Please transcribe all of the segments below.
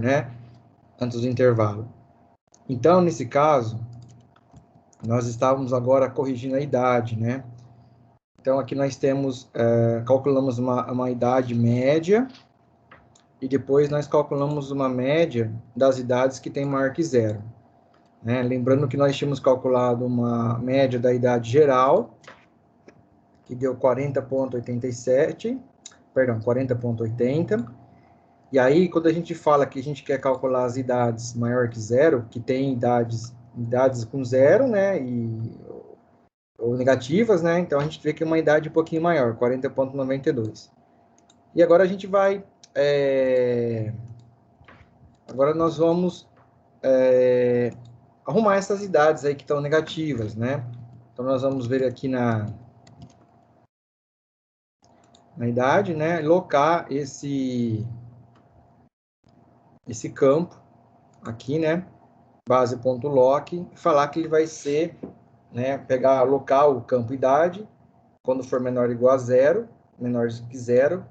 né? Antes do intervalo. Então, nesse caso, nós estávamos agora corrigindo a idade, né? Então, aqui nós temos, calculamos uma idade média, e depois nós calculamos uma média das idades que tem maior que 0. Né? Lembrando que nós tínhamos calculado uma média da idade geral, que deu 40,87, perdão, 40,80. E aí, quando a gente fala que a gente quer calcular as idades maior que 0, que tem idades com 0, né, ou negativas, né, então a gente vê que é uma idade um pouquinho maior, 40,92. E agora a gente vai, agora nós vamos arrumar essas idades aí que estão negativas, né. Então nós vamos ver aqui na idade, né, locar esse campo aqui, né, base.lock, e falar que ele vai ser, né, pegar local o campo idade, quando for menor ou igual a 0, menor que 0,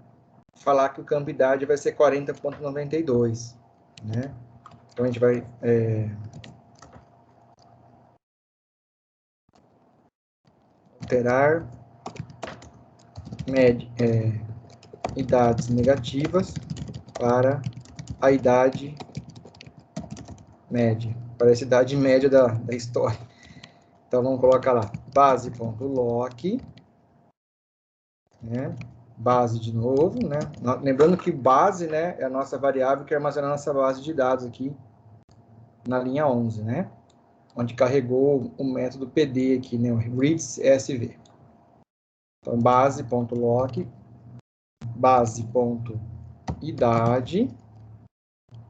falar que o campo idade vai ser 40,92, né? Então a gente vai alterar idades negativas para a idade média, para essa idade média da história. Então vamos colocar lá, base.lock, né? Base de novo, né? Lembrando que base, né, é a nossa variável que armazena a nossa base de dados aqui na linha 11, né? Onde carregou o método PD aqui, né? O readsSV. Então, base.lock, base.idade,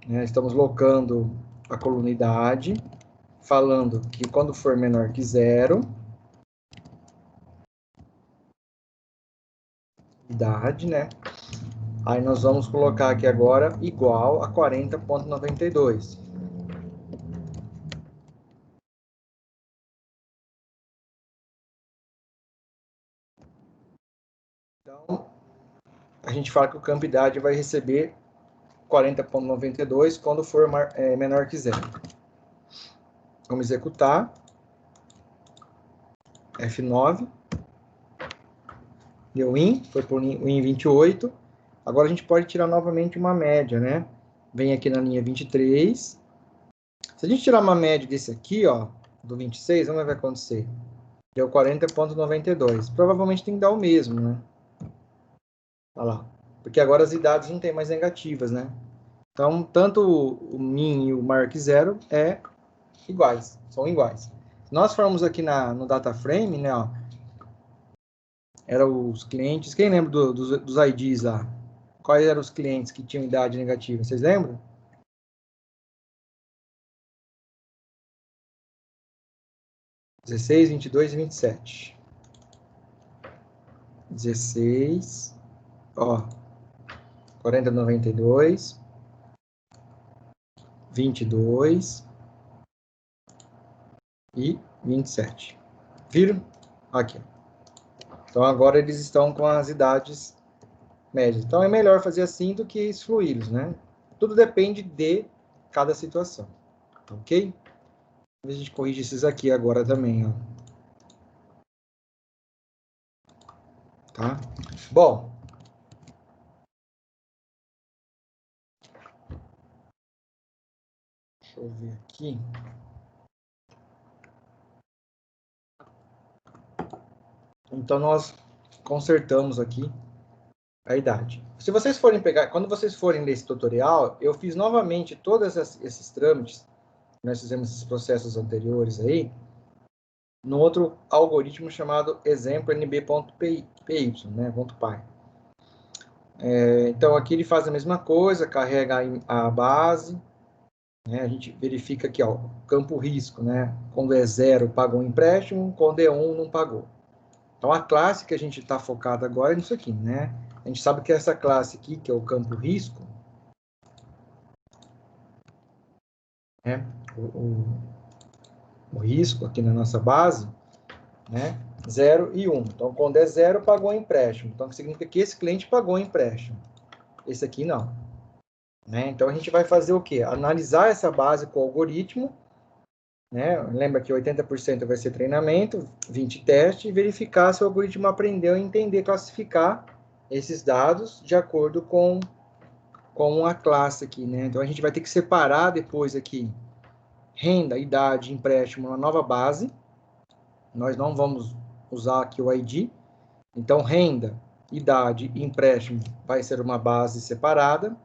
né? Estamos locando a coluna idade, falando que quando for menor que 0, idade, né? Aí nós vamos colocar aqui agora igual a 40,92. Então, a gente fala que o campo idade vai receber 40,92 quando for menor que 0. Vamos executar. F9. Deu win, foi por win 28. Agora a gente pode tirar novamente uma média, né? Vem aqui na linha 23. Se a gente tirar uma média desse aqui, ó, do 26, vamos ver o que vai acontecer. Deu 40,92. Provavelmente tem que dar o mesmo, né? Olha lá. Porque agora as idades não tem mais negativas, né? Então, tanto o min e o maior que 0 são iguais. Se nós formos aqui no data frame, né, ó, eram os clientes, quem lembra dos IDs lá? Quais eram os clientes que tinham idade negativa? Vocês lembram? (16, 22 e 27). 16, ó, 40,92, 22 e 27. Viram? Aqui. Então, agora eles estão com as idades médias. Então, é melhor fazer assim do que excluí-los, né? Tudo depende de cada situação. Ok? A gente corrige esses aqui agora também, ó. Tá? Bom. Deixa eu ver aqui. Então, nós consertamos aqui a idade. Se vocês forem pegar, quando vocês forem ler esse tutorial, eu fiz novamente todos esses trâmites, nós fizemos esses processos anteriores aí, no outro algoritmo chamado exemplo nb.py, né, .py. Então, aqui ele faz a mesma coisa, carrega a base, né, a gente verifica aqui, ó, campo risco, né, quando é 0, pagou um empréstimo, quando é 1, não pagou. Então, a classe que a gente está focado agora é nisso aqui, né? A gente sabe que essa classe aqui, que é o campo risco, né? O risco aqui na nossa base, né? 0 e 1. Então, quando é 0, pagou o empréstimo. Então, significa que esse cliente pagou o empréstimo. Esse aqui não. né? Então, a gente vai fazer o quê? Analisar essa base com o algoritmo, né? Lembra que 80% vai ser treinamento, 20% teste, e verificar se o algoritmo aprendeu a entender, classificar esses dados de acordo com a classe aqui, né? Então, a gente vai ter que separar depois aqui renda, idade, empréstimo, uma nova base. Nós não vamos usar aqui o ID. Então, renda, idade e empréstimo vai ser uma base separada.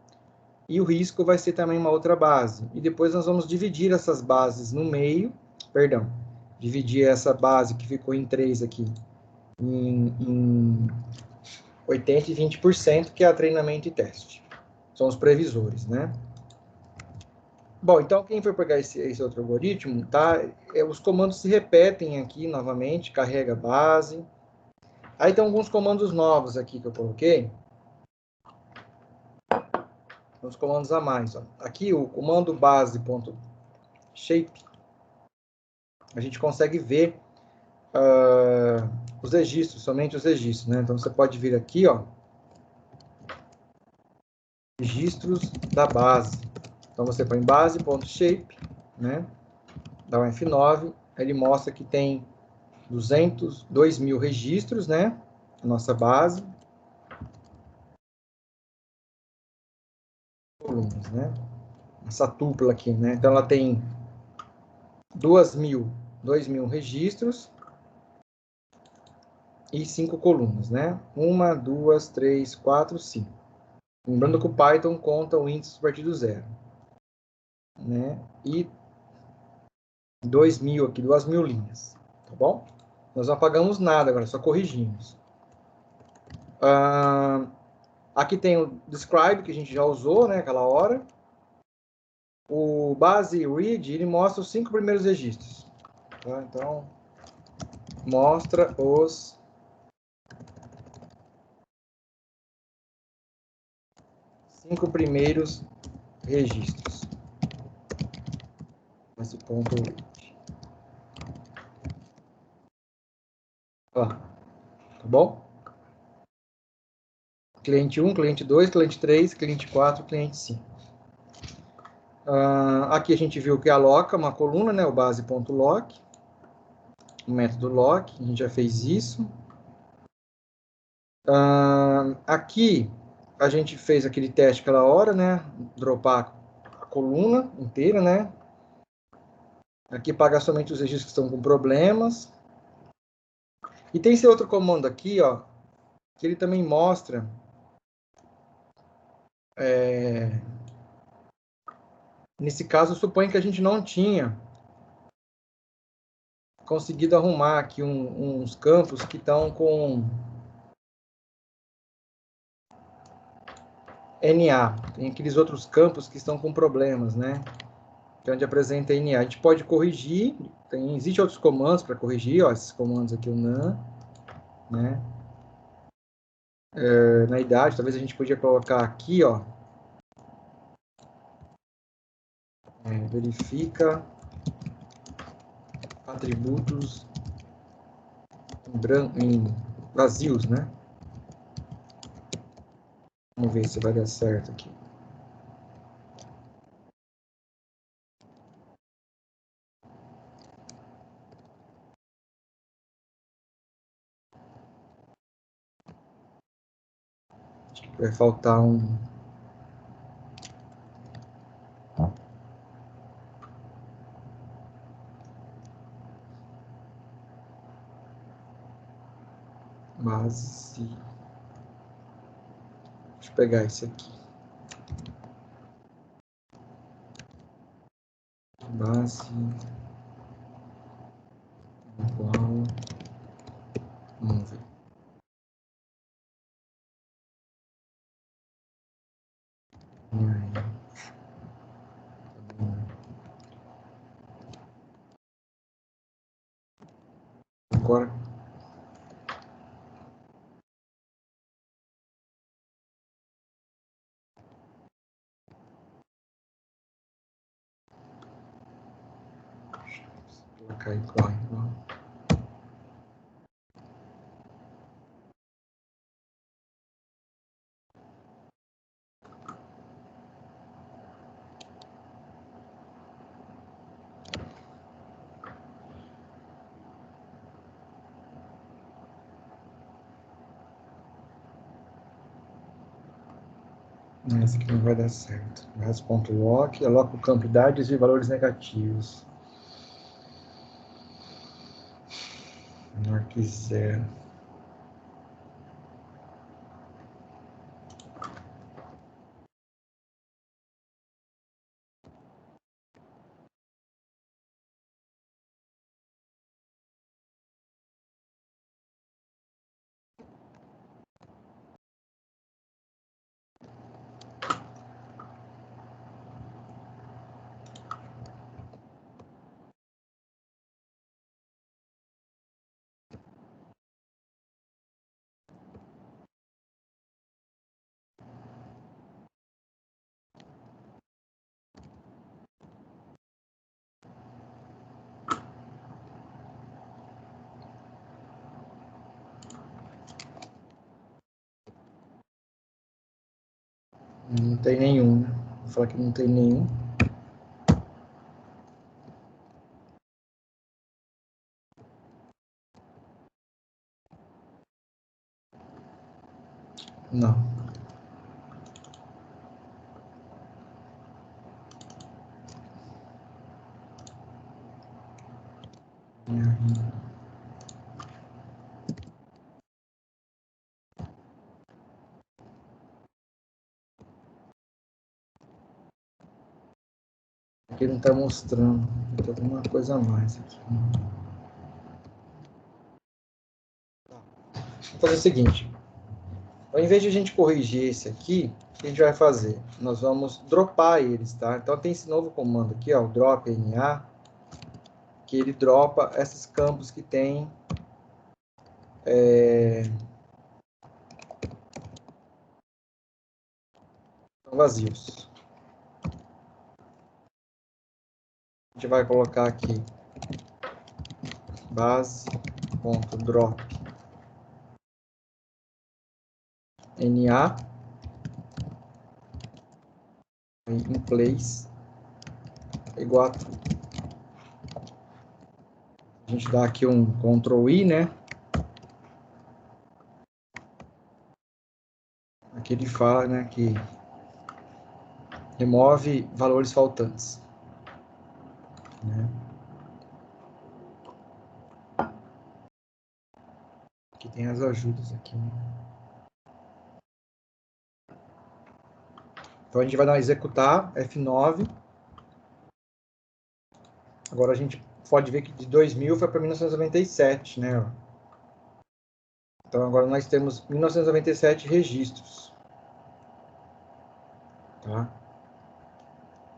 E o risco vai ser também uma outra base. E depois nós vamos dividir essas bases no meio, perdão, dividir essa base que ficou em 3 aqui, em 80% e 20%, que é treinamento e teste. São os previsores, né? Bom, então quem for pegar esse outro algoritmo, tá? Os comandos se repetem aqui novamente, carrega base. Aí tem alguns comandos novos aqui que eu coloquei. Uns comandos a mais, ó. Aqui o comando base.shape, a gente consegue ver os registros, somente os registros, né? Então você pode vir aqui, ó, registros da base. Então você põe base.shape, né? Dá um F9, ele mostra que tem 2.000 registros, né? A nossa base. Colunas, né? Essa tupla aqui, né? Então ela tem 2.000 registros e 5 colunas, né? 1, 2, 3, 4, 5. Lembrando que o Python conta o índice a partir do zero, né? E 2.000 aqui, 2.000 linhas, tá bom? Nós não apagamos nada agora, só corrigimos. Aqui tem o describe, que a gente já usou, né, aquela hora. O base read, ele mostra os 5 primeiros registros. Tá? Então, mostra os 5 primeiros registros. Esse ponto read. Ó, tá bom? Cliente 1, cliente 2, cliente 3, cliente 4, cliente 5. Aqui a gente viu que aloca uma coluna, né, o base.lock, o método lock, a gente já fez isso. Aqui a gente fez aquele teste aquela hora, né, dropar a coluna inteira, né. Aqui paga somente os registros que estão com problemas. E tem esse outro comando aqui, ó, que ele também mostra nesse caso, supõe que a gente não tinha conseguido arrumar aqui uns campos que estão com NA. Tem aqueles outros campos que estão com problemas, né? Que é onde apresenta NA. A gente pode corrigir, existem outros comandos para corrigir, ó, esses comandos aqui, o NaN, né? Na idade, talvez a gente podia colocar aqui, ó, verifica atributos em vazios, né? Vamos ver se vai dar certo aqui. Acho que vai faltar um... base... Deixa eu pegar esse aqui. Base... igual... Vamos ver. Agora... colocar igual. Esse aqui não vai dar certo. Res.lock, aloca o campo idades e valores negativos. Menor que 0. Não tem nenhum, né? Vou falar que não tem nenhum. Não. Aqui não está mostrando. Tem alguma coisa a mais aqui. Vou fazer o seguinte. Ao invés de a gente corrigir esse aqui, o que a gente vai fazer? Nós vamos dropar eles, tá? Então tem esse novo comando aqui, ó, o drop NA, que ele dropa esses campos que tem vazios. A gente vai colocar aqui base.drop NA em place igual a true. A gente dá aqui um Ctrl I, né? Aqui ele fala, né, que remove valores faltantes, né? Aqui tem as ajudas aqui, né? Então a gente vai dar executar F9. Agora a gente pode ver que de 2000 foi para 1997, né? Então agora nós temos 1997 registros, tá?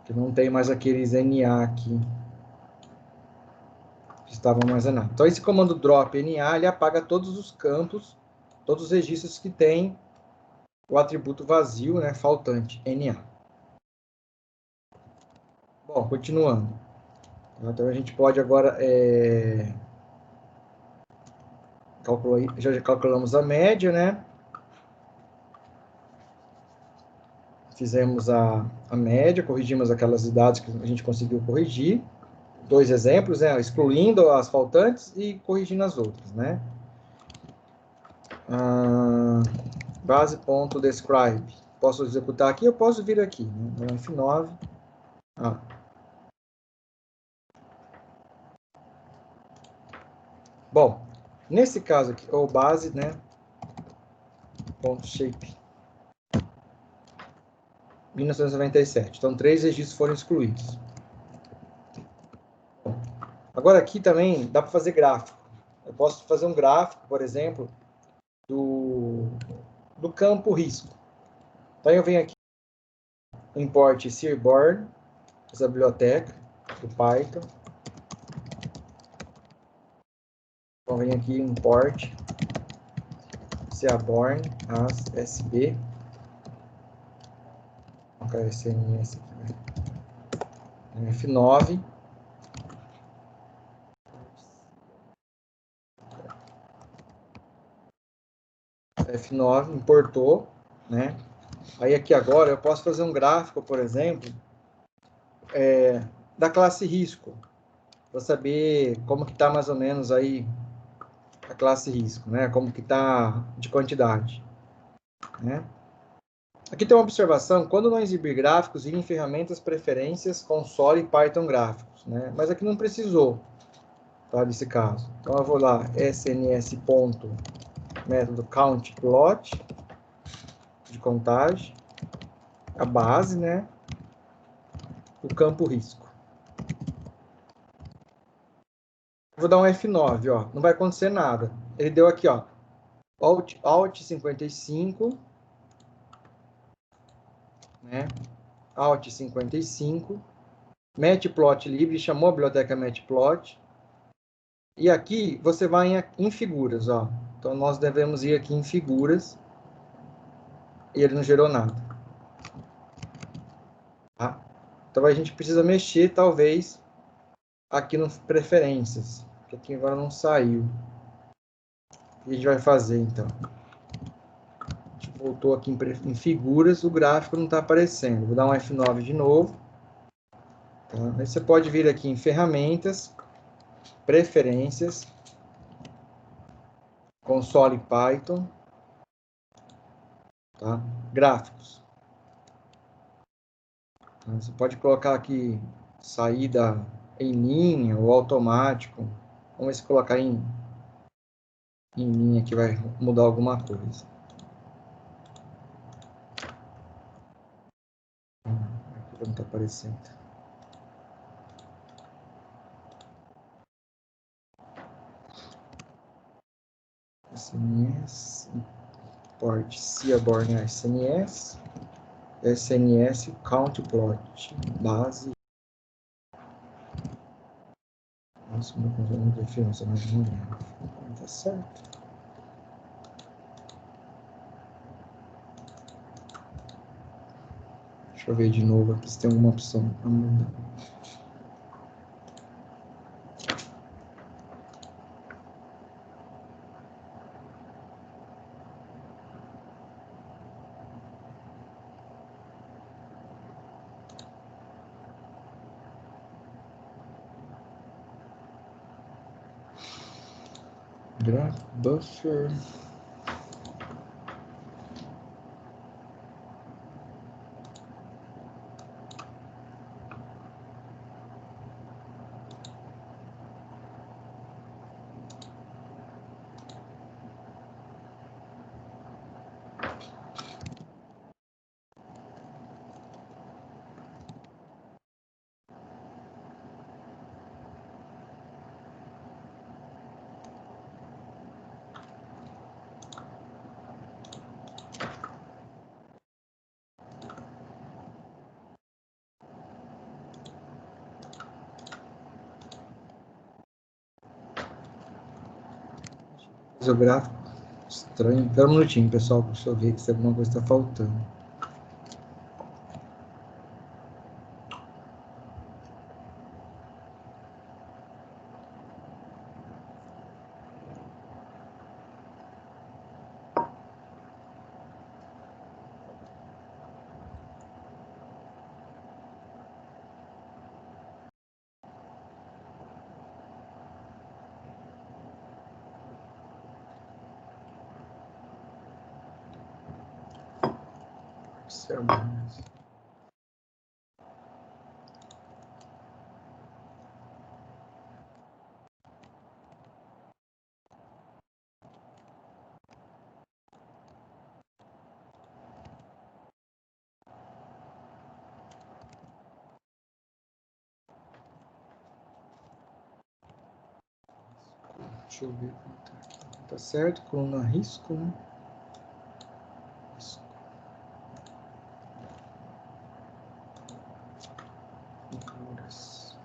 Que não tem mais aqueles NA aqui que estavam armazenados. Então esse comando drop NA, ele apaga todos os campos, todos os registros que tem o atributo vazio, né, faltante, NA. Bom, continuando. Então a gente pode agora já calculamos a média, né? Fizemos a média, corrigimos aquelas dados que a gente conseguiu corrigir. 2 exemplos, né? Excluindo as faltantes e corrigindo as outras, né? Base.describe. Posso executar aqui, eu posso vir aqui, né? Então, F9. Bom, nesse caso aqui, ou base, né? Ponto .shape. 1997. Então, 3 registros foram excluídos. Agora, aqui também dá para fazer gráfico. Eu posso fazer um gráfico, por exemplo, do campo risco. Então, eu venho aqui, import Seaborn, essa biblioteca do Python. Então, venho aqui, import Seaborn, as SB. Vou colocar esse CMS aqui, né? F9. F9, importou, né? Aí aqui agora eu posso fazer um gráfico, por exemplo, da classe risco, para saber como que está mais ou menos aí a classe risco, né? Como que está de quantidade, né? Aqui tem uma observação, quando não exibir gráficos, ir em ferramentas, preferências, console e Python gráficos, né? Mas aqui não precisou, tá, nesse caso. Então eu vou lá, sns. Método countPlot, de contagem, a base, né? O campo risco. Vou dar um F9, ó, não vai acontecer nada. Ele deu aqui, ó, Alt 55, né? Alt 55, Matplotlib, chamou a biblioteca Matplot. E aqui você vai em figuras, ó. Então nós devemos ir aqui em figuras. E ele não gerou nada. Tá? Então a gente precisa mexer, talvez, aqui no preferências. Que aqui agora não saiu. O que a gente vai fazer, então? A gente voltou aqui em figuras, o gráfico não está aparecendo. Vou dar um F9 de novo. Tá? Aí você pode vir aqui em ferramentas, preferências, console Python, tá? Gráficos. Então, você pode colocar aqui saída em linha ou automático. Vamos ver se colocar em linha que vai mudar alguma coisa. Aqui não está aparecendo. SNS, import Seaborn SNS, SNS countplot, base. Nossa, meu conjunto de referência, mas não tá certo. Deixa eu ver de novo aqui se tem alguma opção para mudar. Graph buffer. O gráfico estranho. Espera um minutinho, pessoal, deixa eu ver se alguma coisa está faltando. Observamos. Deixa eu ver. Tá certo, coluna risco, né? Risco. Figuras.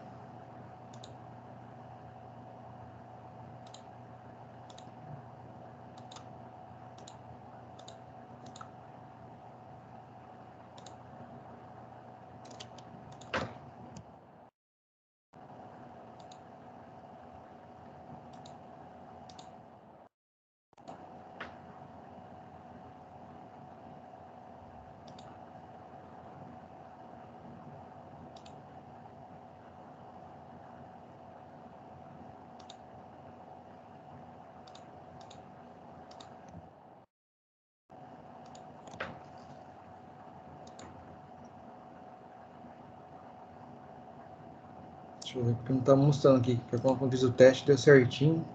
Deixa eu ver, porque não está mostrando aqui. Porque quando eu fiz o teste, deu certinho.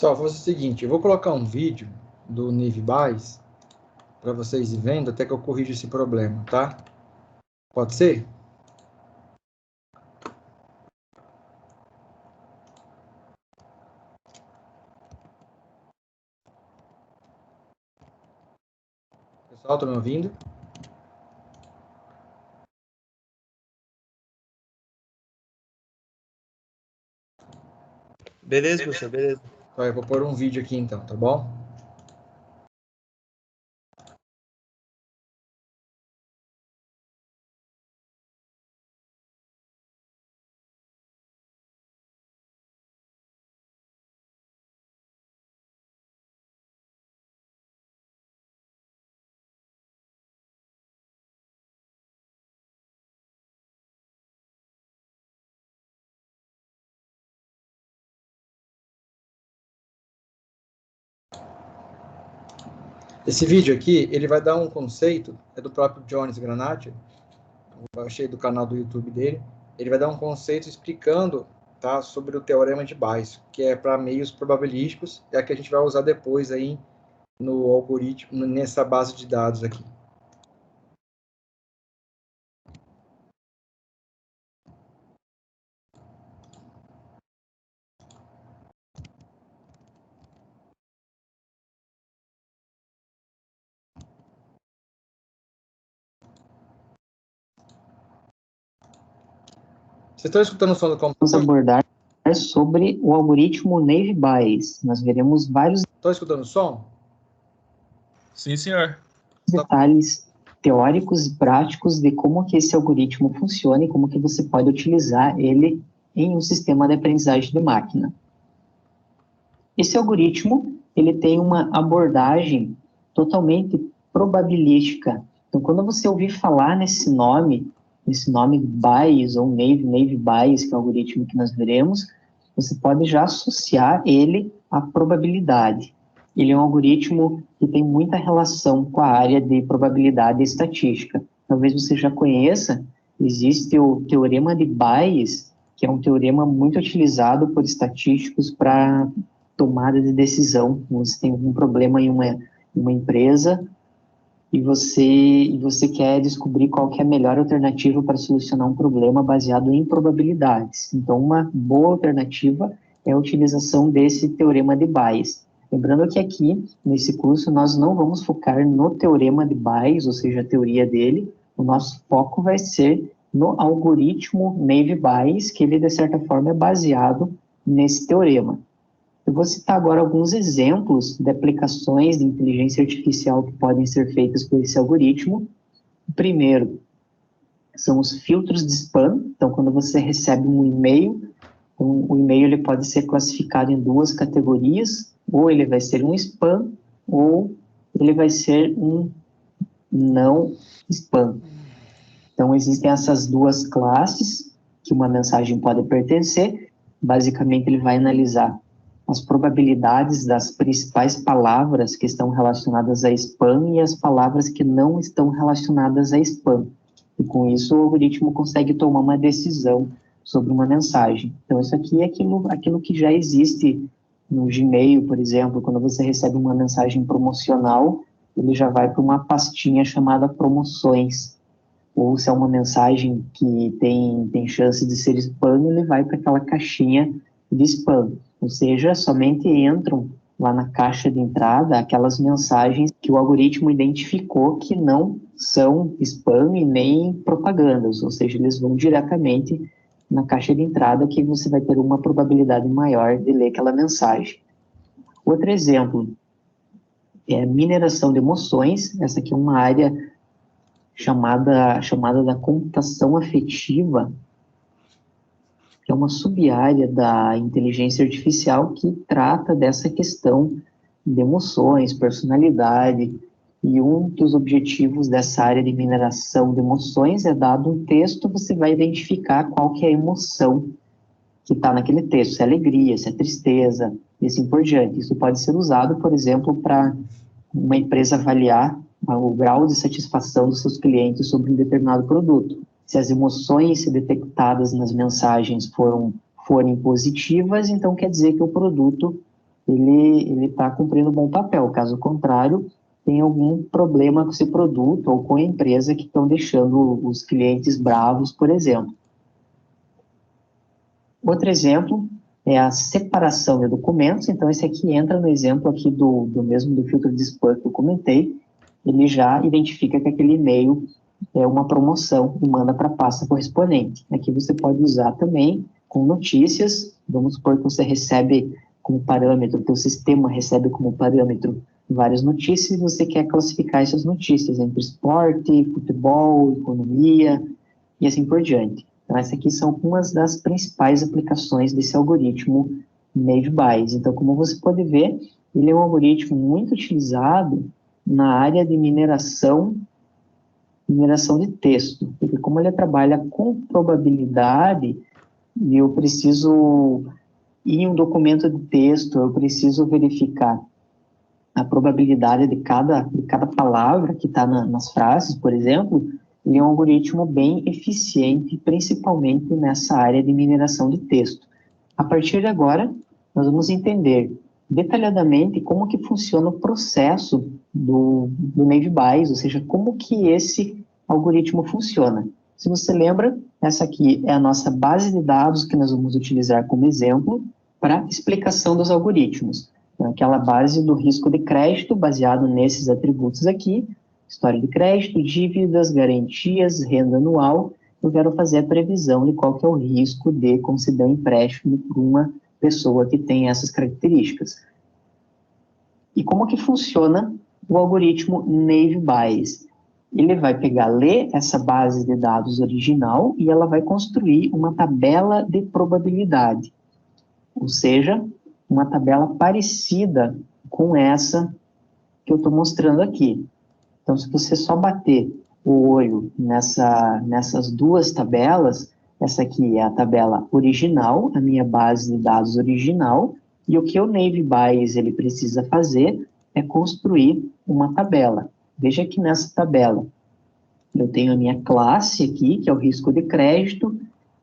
Pessoal, vou fazer o seguinte, eu vou colocar um vídeo do Naive Bayes para vocês ir vendo até que eu corrija esse problema, tá? Pode ser? Pessoal, estão me ouvindo? Beleza, professor, beleza. Então, eu vou pôr um vídeo aqui então, tá bom? Esse vídeo aqui, ele vai dar um conceito, é do próprio Jones Granati, eu achei do canal do YouTube dele, ele vai dar um conceito explicando, tá, sobre o teorema de Bayes, que é para meios probabilísticos, é a que a gente vai usar depois aí no algoritmo, nessa base de dados aqui. Vocês estão escutando o som do computador? Vamos abordar sobre o algoritmo Naive Bayes. Nós veremos vários Estão escutando o som? Sim, senhor. detalhes teóricos e práticos de como que esse algoritmo funciona e como que você pode utilizar ele em um sistema de aprendizagem de máquina. Esse algoritmo, ele tem uma abordagem totalmente probabilística. Então, quando você ouvir falar nesse nome Bayes ou Naive Bayes, que é o algoritmo que nós veremos, você pode já associar ele à probabilidade. Ele é um algoritmo que tem muita relação com a área de probabilidade e estatística. Talvez você já conheça, existe o teorema de Bayes, que é um teorema muito utilizado por estatísticos para tomada de decisão. Você tem um problema em uma empresa e você quer descobrir qual que é a melhor alternativa para solucionar um problema baseado em probabilidades. Então, uma boa alternativa é a utilização desse teorema de Bayes. Lembrando que aqui, nesse curso, nós não vamos focar no teorema de Bayes, ou seja, a teoria dele. O nosso foco vai ser no algoritmo Naive Bayes, que ele, de certa forma, é baseado nesse teorema. Eu vou citar agora alguns exemplos de aplicações de inteligência artificial que podem ser feitas por esse algoritmo. O primeiro são os filtros de spam. Então, quando você recebe um e-mail, o e-mail ele pode ser classificado em duas categorias, ou ele vai ser um spam, ou ele vai ser um não spam. Então, existem essas duas classes que uma mensagem pode pertencer. Basicamente, ele vai analisar as probabilidades das principais palavras que estão relacionadas a spam e as palavras que não estão relacionadas a spam. E com isso, o algoritmo consegue tomar uma decisão sobre uma mensagem. Então, isso aqui é aquilo que já existe no Gmail, por exemplo. Quando você recebe uma mensagem promocional, ele já vai para uma pastinha chamada promoções. Ou se é uma mensagem que tem chance de ser spam, ele vai para aquela caixinha de spam. Ou seja, somente entram lá na caixa de entrada aquelas mensagens que o algoritmo identificou que não são spam e nem propagandas. Ou seja, eles vão diretamente na caixa de entrada, que você vai ter uma probabilidade maior de ler aquela mensagem. Outro exemplo é mineração de emoções. Essa aqui é uma área chamada da computação afetiva, que é uma sub-área da inteligência artificial que trata dessa questão de emoções, personalidade, e um dos objetivos dessa área de mineração de emoções é, dado um texto, você vai identificar qual que é a emoção que está naquele texto, se é alegria, se é tristeza, e assim por diante. Isso pode ser usado, por exemplo, para uma empresa avaliar o grau de satisfação dos seus clientes sobre um determinado produto. Se as emoções detectadas nas mensagens forem positivas, então quer dizer que o produto ele está cumprindo um bom papel. Caso contrário, tem algum problema com esse produto ou com a empresa que estão deixando os clientes bravos, por exemplo. Outro exemplo é a separação de documentos. Então, esse aqui entra no exemplo aqui do filtro de spam que eu comentei. Ele já identifica que aquele e-mail é uma promoção e manda para a pasta correspondente. Aqui você pode usar também com notícias. Vamos supor que você recebe como parâmetro, que o sistema recebe como parâmetro várias notícias e você quer classificar essas notícias entre esporte, futebol, economia e assim por diante. Então, essas aqui são algumas das principais aplicações desse algoritmo Naive Bayes. Então, como você pode ver, ele é um algoritmo muito utilizado na área de mineração de texto, porque como ele trabalha com probabilidade, e eu preciso ir em um documento de texto, eu preciso verificar a probabilidade de cada palavra que está nas frases, por exemplo, ele é um algoritmo bem eficiente, principalmente nessa área de mineração de texto. A partir de agora, nós vamos entender detalhadamente como que funciona o processo do Naive Bayes, ou seja, como que esse algoritmo funciona. Se você lembra, essa aqui é a nossa base de dados que nós vamos utilizar como exemplo para explicação dos algoritmos. Aquela base do risco de crédito, baseado nesses atributos aqui, história de crédito, dívidas, garantias, renda anual. Eu quero fazer a previsão de qual que é o risco de conceder um empréstimo para uma pessoa que tem essas características. E como que funciona o algoritmo Naive Bayes? Ele vai ler essa base de dados original e ela vai construir uma tabela de probabilidade, ou seja, uma tabela parecida com essa que eu estou mostrando aqui. Então, se você só bater o olho nessas duas tabelas, essa aqui é a tabela original, a minha base de dados original, e o que o Naive Bayes ele precisa fazer é construir uma tabela. Veja que nessa tabela eu tenho a minha classe aqui, que é o risco de crédito,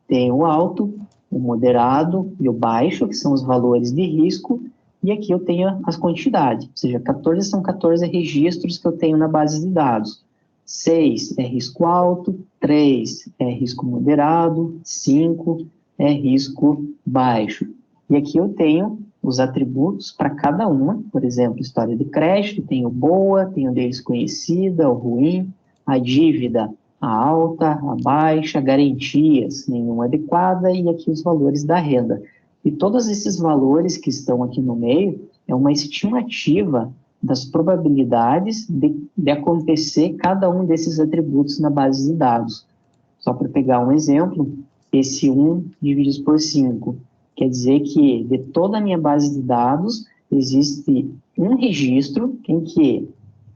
tenho o alto, o moderado e o baixo, que são os valores de risco, e aqui eu tenho as quantidades, ou seja, 14 são 14 registros que eu tenho na base de dados. 6 é risco alto, 3 é risco moderado, 5 é risco baixo. E aqui eu tenho os atributos para cada uma, por exemplo, história de crédito, tenho boa, tenho desconhecida, o ruim, a dívida, a alta, a baixa, garantias, nenhuma adequada, e aqui os valores da renda. E todos esses valores que estão aqui no meio é uma estimativa das probabilidades de acontecer cada um desses atributos na base de dados. Só para pegar um exemplo, esse 1 dividido por 5, quer dizer que de toda a minha base de dados, existe um registro em que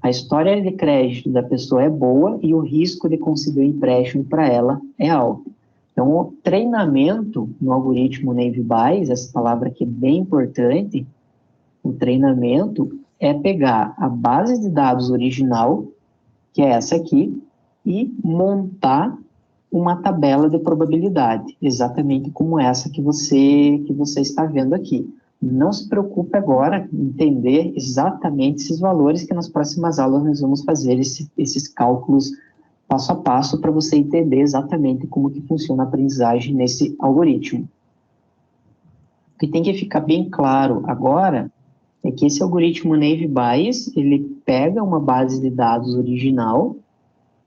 a história de crédito da pessoa é boa e o risco de conseguir um empréstimo para ela é alto. Então, o treinamento no algoritmo Naive Bayes, essa palavra aqui é bem importante, o treinamento é pegar a base de dados original, que é essa aqui, e montar uma tabela de probabilidade, exatamente como essa que você está vendo aqui. Não se preocupe agora em entender exatamente esses valores, que nas próximas aulas nós vamos fazer esses cálculos passo a passo para você entender exatamente como que funciona a aprendizagem nesse algoritmo. O que tem que ficar bem claro agora é que esse algoritmo Naive Bayes, ele pega uma base de dados original,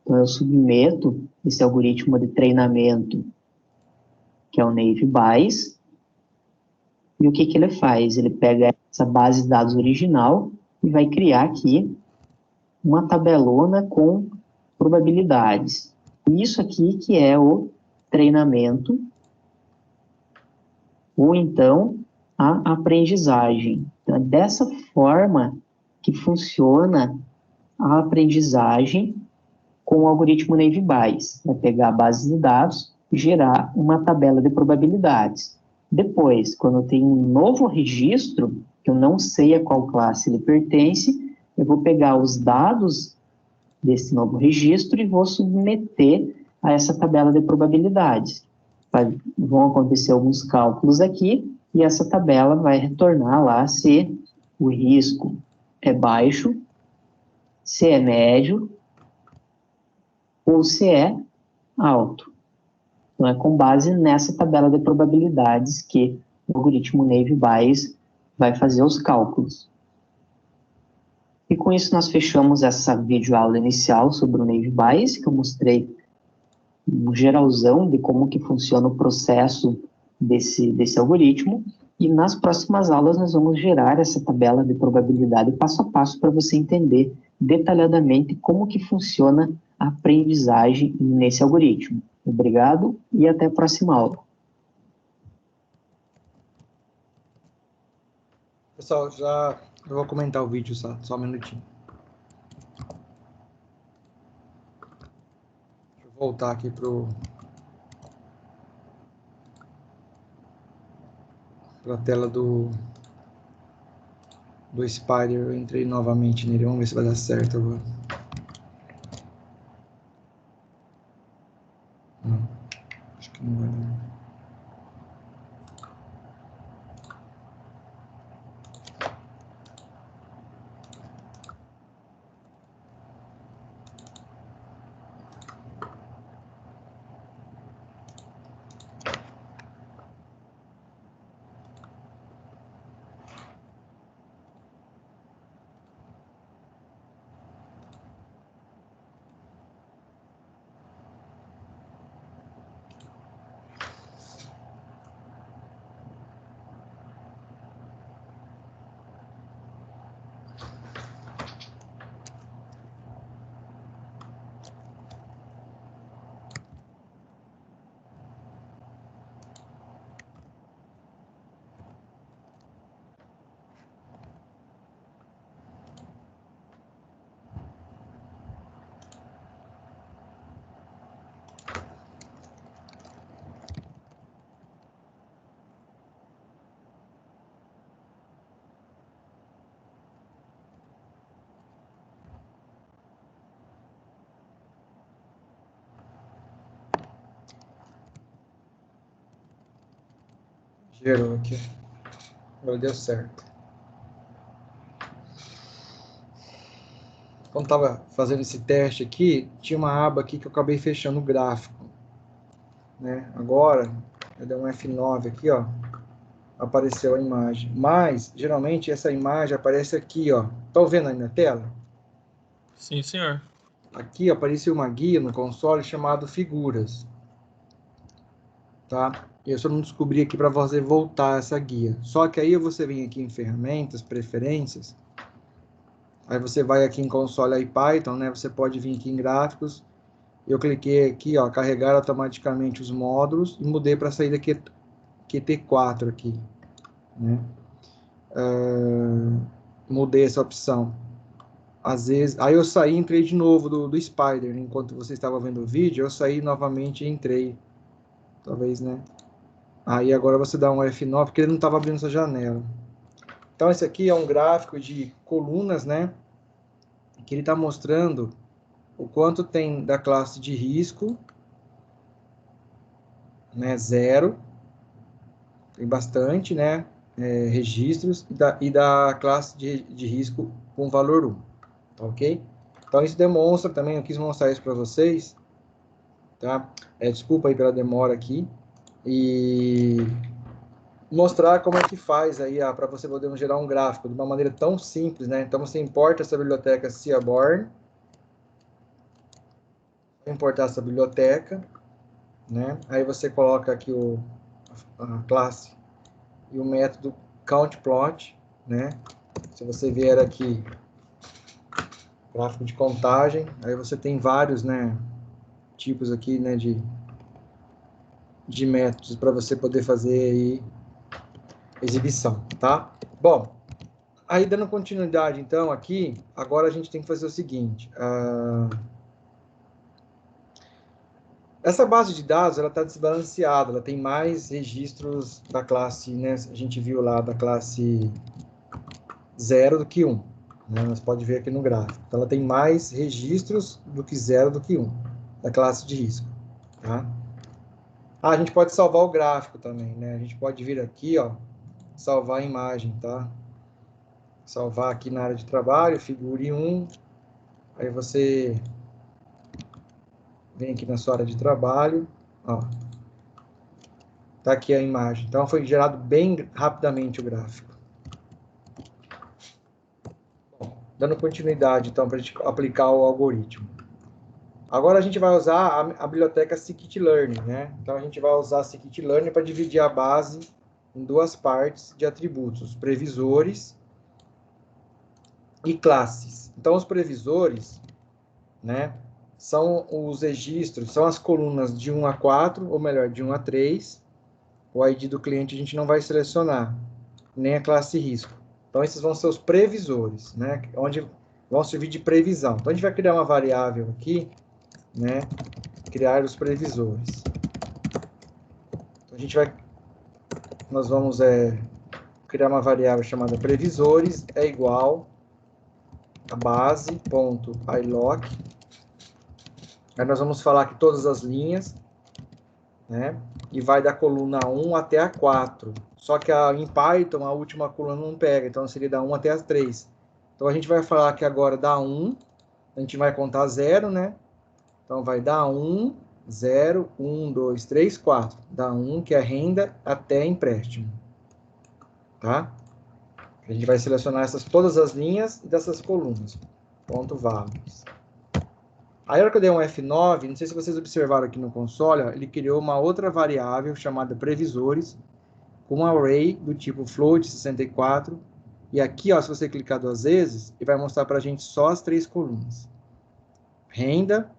então eu submeto esse algoritmo de treinamento, que é o Naive Bayes, e o que ele faz? Ele pega essa base de dados original e vai criar aqui uma tabelona com probabilidades. Isso aqui que é o treinamento, ou então a aprendizagem. Então, é dessa forma que funciona a aprendizagem com o algoritmo Naive Bayes. Vai pegar a base de dados e gerar uma tabela de probabilidades. Depois, quando eu tenho um novo registro, que eu não sei a qual classe ele pertence, eu vou pegar os dados desse novo registro e vou submeter a essa tabela de probabilidades. Vão acontecer alguns cálculos aqui, e essa tabela vai retornar lá se o risco é baixo, se é médio, ou se é alto. Então, é com base nessa tabela de probabilidades que o algoritmo Naive Bayes vai fazer os cálculos. E com isso nós fechamos essa videoaula inicial sobre o Naive Bayes, que eu mostrei um geralzão de como que funciona o processo desse algoritmo, e nas próximas aulas nós vamos gerar essa tabela de probabilidade passo a passo para você entender detalhadamente como que funciona a aprendizagem nesse algoritmo. Obrigado e até a próxima aula. Pessoal, eu vou comentar o vídeo só um minutinho. Deixa eu voltar aqui para a tela do Spider. Eu entrei novamente nele, vamos ver se vai dar certo agora. Não, acho que não vai dar. Gerou aqui. Agora deu certo. Quando estava fazendo esse teste aqui, tinha uma aba aqui que eu acabei fechando o gráfico, né? Agora, eu dei um F9 aqui, ó, apareceu a imagem. Mas, geralmente, essa imagem aparece aqui, ó. Tá vendo aí na tela? Sim, senhor. Aqui apareceu uma guia no console chamado Figuras. Tá? eu só não descobri aqui para você voltar essa guia. Só que aí você vem aqui em ferramentas, preferências, aí você vai aqui em console e Python, né? Você pode vir aqui em gráficos. Eu cliquei aqui, ó, carregar automaticamente os módulos e mudei para a saída QT4 aqui, né? Mudei essa opção. Às vezes, aí eu saí e entrei de novo do Spider, né? Enquanto você estava vendo o vídeo, eu saí novamente e entrei. Talvez, né? Aí agora você dá um F9, porque ele não estava abrindo essa janela. Então, esse aqui é um gráfico de colunas, né? Que ele está mostrando o quanto tem da classe de risco, né? 0. Tem bastante, né? Registros e da classe de risco com valor 1. Tá ok? Então, isso demonstra também, eu quis mostrar isso para vocês, tá? Desculpa aí pela demora aqui. E mostrar como é que faz aí para você poder gerar um gráfico de uma maneira tão simples, né? Então, você importa essa biblioteca Seaborn, importar essa biblioteca, né? Aí você coloca aqui a classe e o método countPlot, né? Se você vier aqui, gráfico de contagem, aí você tem vários, né, tipos aqui, né, de métodos para você poder fazer aí exibição, tá? Bom, aí dando continuidade, então, aqui, agora a gente tem que fazer o seguinte, essa base de dados, ela está desbalanceada, ela tem mais registros da classe, né, a gente viu lá, da classe 0 do que 1, né, nós pode ver aqui no gráfico. Então, ela tem mais registros do que 0 do que 1, da classe de risco, tá? A gente pode salvar o gráfico também, né, a gente pode vir aqui, ó, salvar a imagem, tá? Salvar aqui na área de trabalho, figure 1, aí você vem aqui na sua área de trabalho, ó, tá aqui a imagem. Então, foi gerado bem rapidamente o gráfico. Bom, dando continuidade, então, para a gente aplicar o algoritmo. Agora, a gente vai usar a biblioteca scikit-learn, né? Então, a gente vai usar a scikit-learn para dividir a base em duas partes de atributos, previsores e classes. Então, os previsores, né, são os registros, são as colunas de 1 a 4, ou melhor, de 1 a 3. O ID do cliente a gente não vai selecionar, nem a classe risco. Então, esses vão ser os previsores, né, onde vão servir de previsão. Então, a gente vai criar uma variável aqui, né, criar os previsores. Então, nós vamos criar uma variável chamada previsores, é igual a base.iloc. Aí nós vamos falar que todas as linhas, né, e vai da coluna 1 até a 4. Só que em Python a última coluna não pega, então seria da 1 até a 3. Então a gente vai falar que agora da 1, a gente vai contar 0, né? Então vai dar 1, 0, 1, 2, 3, 4. Da 1, que é renda, até empréstimo. Tá? A gente vai selecionar todas as linhas dessas colunas. Ponto values. Aí, a hora que eu dei um F9, não sei se vocês observaram aqui no console, ó, ele criou uma outra variável chamada previsores, com um array do tipo float 64. E aqui, ó, se você clicar 2 vezes, ele vai mostrar para a gente só as 3 colunas. Renda,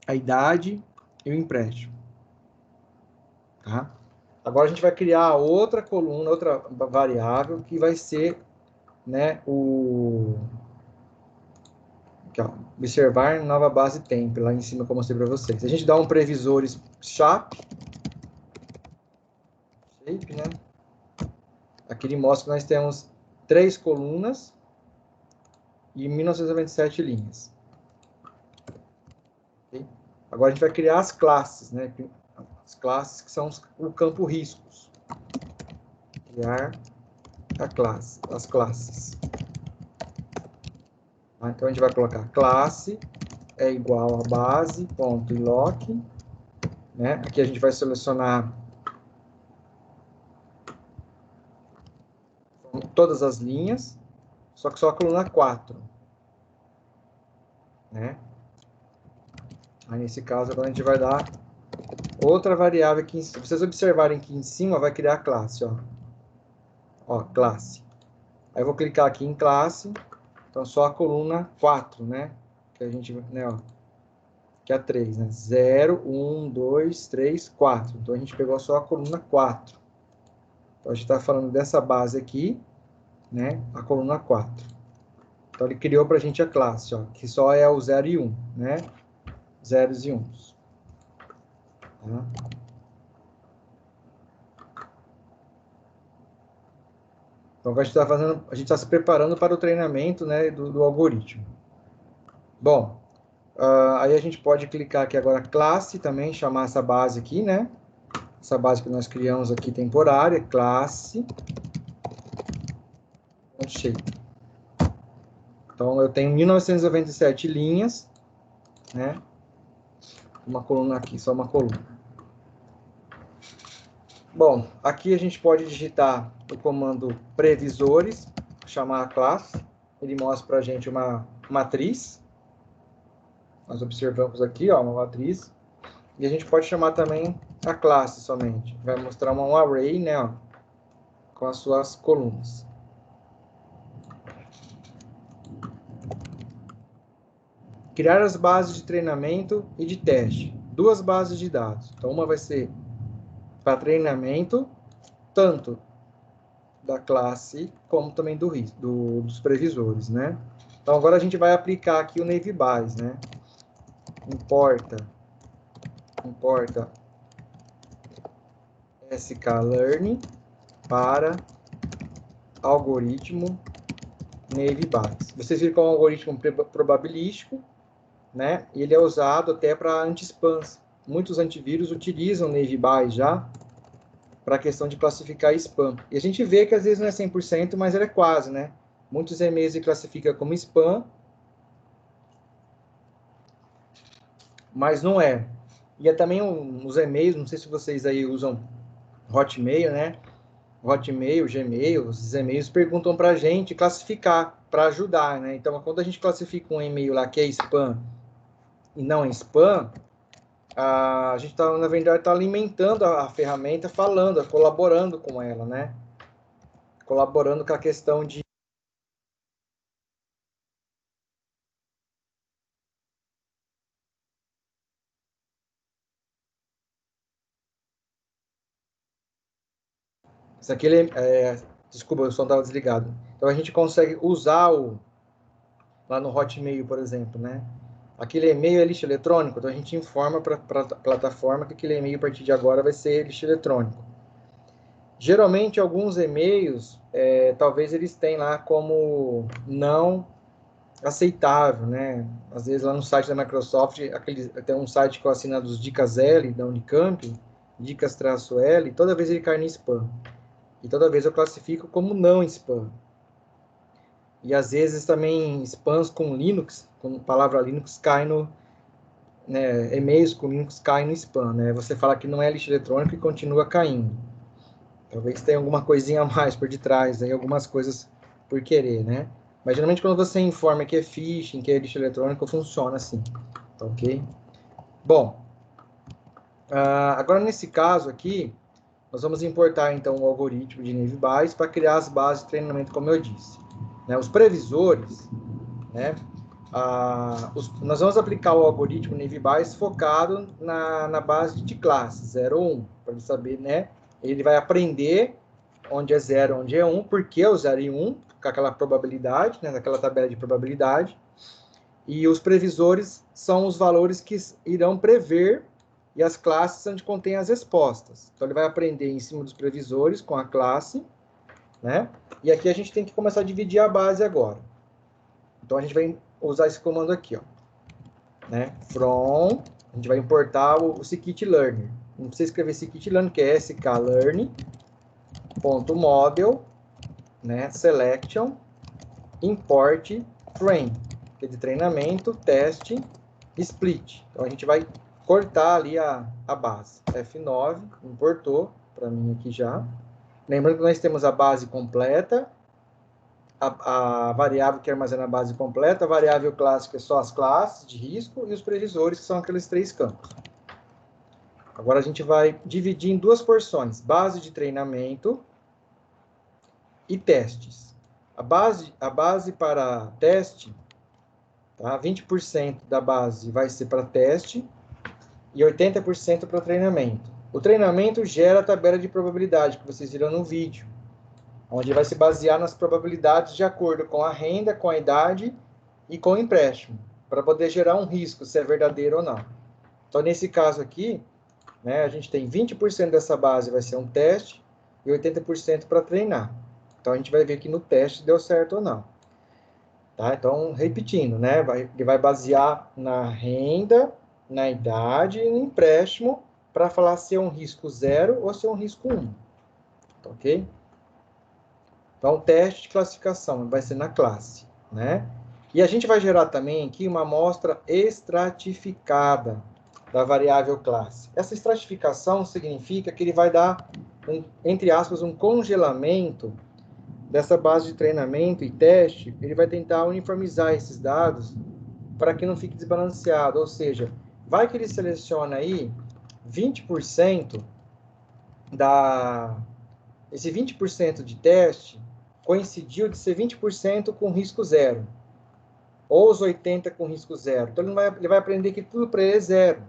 a idade e o empréstimo. Tá? Agora a gente vai criar outra coluna, outra variável, que vai ser, né, aqui, ó, observar nova base temp, lá em cima que eu mostrei para vocês. A gente dá um previsores shape, né? Aqui ele mostra que nós temos 3 colunas e 1997 linhas. Okay? Agora a gente vai criar as classes, né? As classes que são o campo riscos. Criar as classes. Então a gente vai colocar classe é igual a base.iloc, né? Aqui a gente vai selecionar todas as linhas, só que só a coluna 4, né? Aí nesse caso agora a gente vai dar outra variável aqui, se vocês observarem aqui em cima, vai criar a classe, ó. Ó, classe. Aí eu vou clicar aqui em classe, então só a coluna 4, né? Que a gente, né, ó, que é a 3, né? 0, 1, 2, 3, 4. Então a gente pegou só a coluna 4. Então a gente está falando dessa base aqui, né? A coluna 4. Então ele criou para a gente a classe, ó, que só é o 0 e 1, né? Zeros e uns. Tá? Então a gente está fazendo, a gente está se preparando para o treinamento, né, do algoritmo. Bom, aí a gente pode clicar aqui agora classe também, chamar essa base aqui, né? Essa base que nós criamos aqui temporária, classe. Shape. Então eu tenho 1997 linhas, né? Uma coluna aqui, só uma coluna. Bom, aqui a gente pode digitar o comando previsores, chamar a classe. Ele mostra para a gente uma matriz. Nós observamos aqui, ó, uma matriz. E a gente pode chamar também a classe somente. Vai mostrar um array, né, ó, com as suas colunas. Criar as bases de treinamento e de teste. Duas bases de dados. Então, uma vai ser para treinamento, tanto da classe como também dos previsores, né? Então, agora a gente vai aplicar aqui o NavyBase, né? Importa sklearn para algoritmo NavyBase. Vocês viram que é um algoritmo probabilístico, né? E ele é usado até para anti-spams. Muitos antivírus utilizam NavyBase já para a questão de classificar spam. E a gente vê que às vezes não é 100%, mas ele é quase, né? Muitos e-mails ele classifica como spam, mas não é. E é também os e-mails, não sei se vocês aí usam Hotmail, né? Hotmail, Gmail, os e-mails perguntam para a gente classificar, para ajudar, né? Então, quando a gente classifica um e-mail lá que é spam e não é spam, a gente está, na verdade, está alimentando a ferramenta, falando, colaborando com ela, né? Colaborando com a questão de isso aqui, desculpa, o som estava desligado. Então, a gente consegue usar lá no Hotmail, por exemplo, né? Aquele e-mail é lixo eletrônico, então a gente informa para a plataforma que aquele e-mail, a partir de agora, vai ser lixo eletrônico. Geralmente, alguns e-mails, talvez eles tenham lá como não aceitável, né? Às vezes, lá no site da Microsoft, tem um site que eu assino dos Dicas L, da Unicamp, Dicas-L, toda vez ele cai no spam. E toda vez eu classifico como não spam. E às vezes também spams com Linux, com a palavra Linux, cai no... Né, e-mails com Linux caem no spam, né? Você fala que não é lixo eletrônico e continua caindo. Talvez tenha alguma coisinha a mais por detrás, aí algumas coisas por querer, né? Mas geralmente quando você informa que é phishing, que é lixo eletrônico, funciona assim, tá ok? Bom, agora nesse caso aqui, nós vamos importar então o algoritmo de NavyBase para criar as bases de treinamento, como eu disse. Né? Os previsores, né? Nós vamos aplicar o algoritmo NavyBase focado na base de classe 0 ou 1, para ele saber, né? Ele vai aprender onde é 0, onde é 1, porque é o 0 e 1, com aquela probabilidade, né? Naquela tabela de probabilidade. E os previsores são os valores que irão prever, e as classes onde contém as respostas. Então, ele vai aprender em cima dos previsores com a classe, né? E aqui a gente tem que começar a dividir a base agora. Então, a gente vai usar esse comando aqui, ó. Né? From, a gente vai importar o scikit-learner. Não precisa escrever scikit-learner, que é sklearn.model, né? Selection, import, train, que é de treinamento, teste, split. Então, a gente vai cortar ali a base. F9, importou para mim aqui já. Lembrando que nós temos a base completa, a variável que armazena a base completa, a variável clássica é só as classes de risco, e os previsores, que são aqueles 3 campos. Agora a gente vai dividir em duas porções, base de treinamento e testes. A base para teste, tá? 20% da base vai ser para teste e 80% para treinamento. O treinamento gera a tabela de probabilidade que vocês viram no vídeo, onde vai se basear nas probabilidades de acordo com a renda, com a idade e com o empréstimo, para poder gerar um risco, se é verdadeiro ou não. Então, nesse caso aqui, né, a gente tem 20% dessa base vai ser um teste e 80% para treinar. Então, a gente vai ver que no teste deu certo ou não. Tá? Então, repetindo, né, ele vai basear na renda, na idade e no empréstimo para falar se é um risco 0 ou se é um risco 1. Tá, ok? Então, o teste de classificação vai ser na classe, né? E a gente vai gerar também aqui uma amostra estratificada da variável classe. Essa estratificação significa que ele vai dar, entre aspas, um congelamento dessa base de treinamento e teste. Ele vai tentar uniformizar esses dados para que não fique desbalanceado. Ou seja, vai que ele seleciona aí 20% esse 20% de teste coincidiu de ser 20% com risco 0, ou os 80% com risco 0. Então, ele vai aprender que tudo para ele é 0.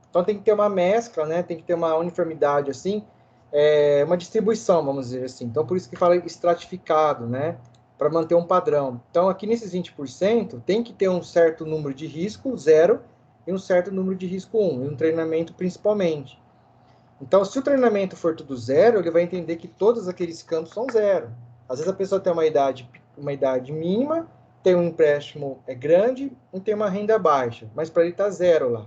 Então, tem que ter uma mescla, né? Tem que ter uma uniformidade, assim, uma distribuição, vamos dizer assim. Então, por isso que fala estratificado, né? Para manter um padrão. Então, aqui nesses 20%, tem que ter um certo número de risco 0 e um certo número de risco 1, e um treinamento principalmente. Então, se o treinamento for tudo 0, ele vai entender que todos aqueles campos são 0. Às vezes a pessoa tem uma idade mínima, tem um empréstimo grande e tem uma renda baixa, mas para ele está 0 lá,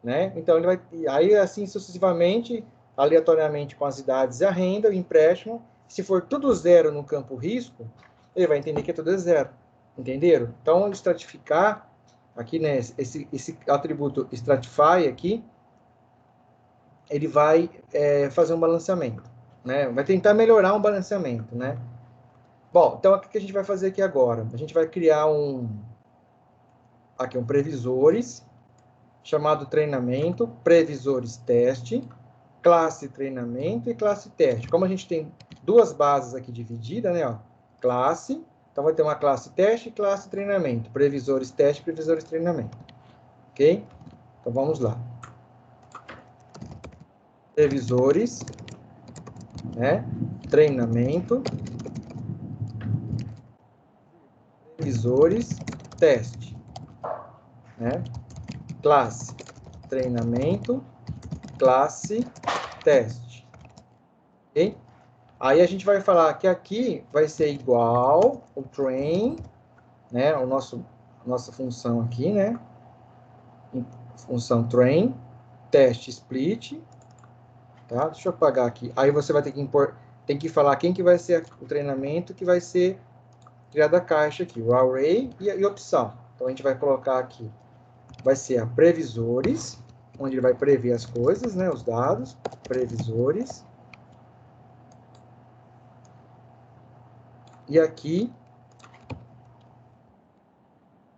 né? Então, ele vai, aí assim sucessivamente, aleatoriamente com as idades e a renda, o empréstimo, se for tudo 0 no campo risco, ele vai entender que é tudo 0. Entenderam? Então, estratificar, aqui, né, esse atributo stratify aqui, ele vai fazer um balanceamento, né? Vai tentar melhorar um balanceamento, né? Bom, então o que a gente vai fazer aqui agora? A gente vai criar um previsores, chamado treinamento, previsores teste, classe treinamento e classe teste. Como a gente tem duas bases aqui divididas, né? Ó, classe, então vai ter uma classe teste e classe treinamento. Previsores teste, previsores treinamento. Ok? Então vamos lá. Previsores, né? Treinamento, previsores, teste, né? Classe, treinamento, classe, teste, ok? Aí a gente vai falar que aqui vai ser igual o train, né? Nossa função aqui, né? Função train, teste split, tá? Deixa eu apagar aqui. Aí você vai ter que falar quem que vai ser o treinamento que vai ser criada a caixa aqui, o array e opção. Então, a gente vai colocar aqui, vai ser a previsores, onde ele vai prever as coisas, né, os dados, previsores. E aqui,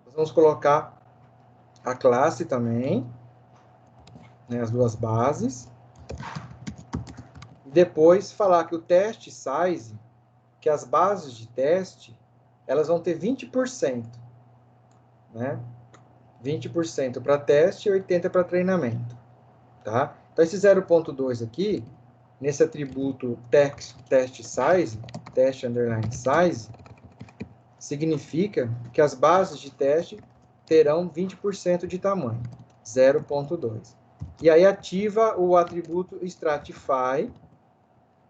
nós vamos colocar a classe também, né, as duas bases. E depois, falar que o teste size, que as bases de teste, elas vão ter 20%, né? 20% para teste e 80% para treinamento, tá? Então, esse 0.2 aqui, nesse atributo test size, test underline size, significa que as bases de teste terão 20% de tamanho, 0.2. E aí ativa o atributo stratify,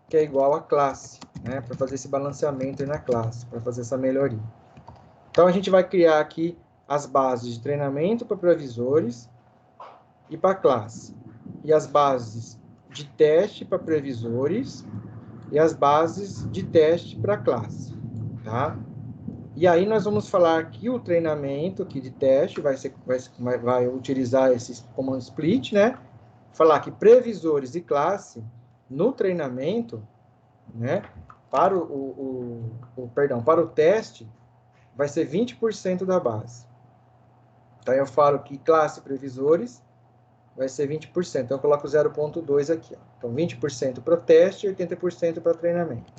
que é igual a classe, né? Para fazer esse balanceamento aí na classe, para fazer essa melhoria. Então, a gente vai criar aqui as bases de treinamento para previsores e para classe. E as bases de teste para previsores e as bases de teste para classe, tá? E aí nós vamos falar que o treinamento aqui de teste vai utilizar esse comando split, né? Falar que previsores e classe no treinamento, né? Para para o teste, vai ser 20% da base. Então, eu falo que classe previsores vai ser 20%. Então, eu coloco 0,2 aqui. Ó. Então, 20% para o teste e 80% para treinamento.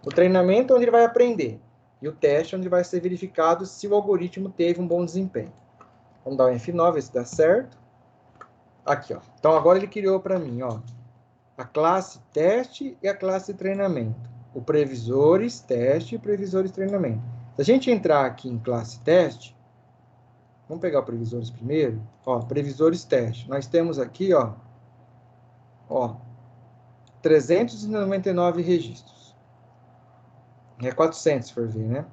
O treinamento é onde ele vai aprender. E o teste é onde vai ser verificado se o algoritmo teve um bom desempenho. Vamos dar um F9, ver se dá certo. Aqui, ó. Então, agora ele criou para mim, ó, a classe teste e a classe treinamento. O previsores teste e previsores treinamento. Se a gente entrar aqui em classe teste, vamos pegar o previsores primeiro. Ó, previsores teste. Nós temos aqui, ó 399 registros. É 400, se for ver, né?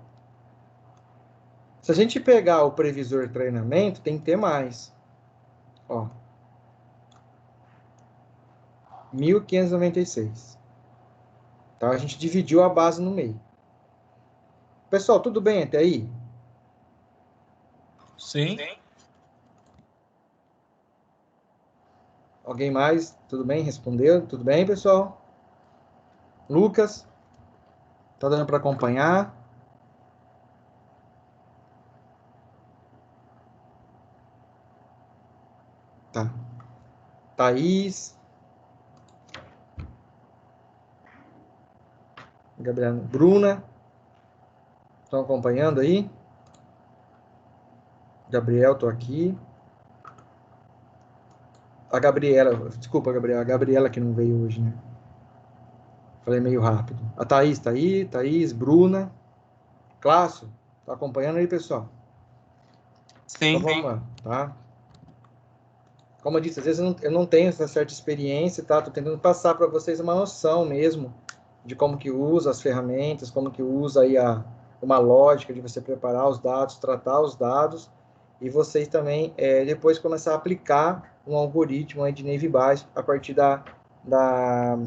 Se a gente pegar o previsor treinamento, tem que ter mais. Ó, 1.596. Então, a gente dividiu a base no meio. Pessoal, tudo bem até aí? Sim. Alguém mais? Tudo bem? Respondeu? Tudo bem, pessoal? Lucas? Tá dando para acompanhar? Tá. Thaís? Gabriela? Bruna? Estão acompanhando aí? Gabriel, tô aqui. A Gabriela, desculpa, Gabriela, a Gabriela que não veio hoje, né? Falei meio rápido. A Thaís tá aí, Thaís, Bruna, Clássico, tá acompanhando aí, pessoal? Sim. Então vamos lá, tá? Como eu disse, às vezes eu não tenho essa certa experiência, tá? Tô tentando passar para vocês uma noção mesmo de como que usa as ferramentas, como que usa aí uma lógica de você preparar os dados, tratar os dados, e vocês também depois começar a aplicar um algoritmo aí de Navier-Bayes a partir da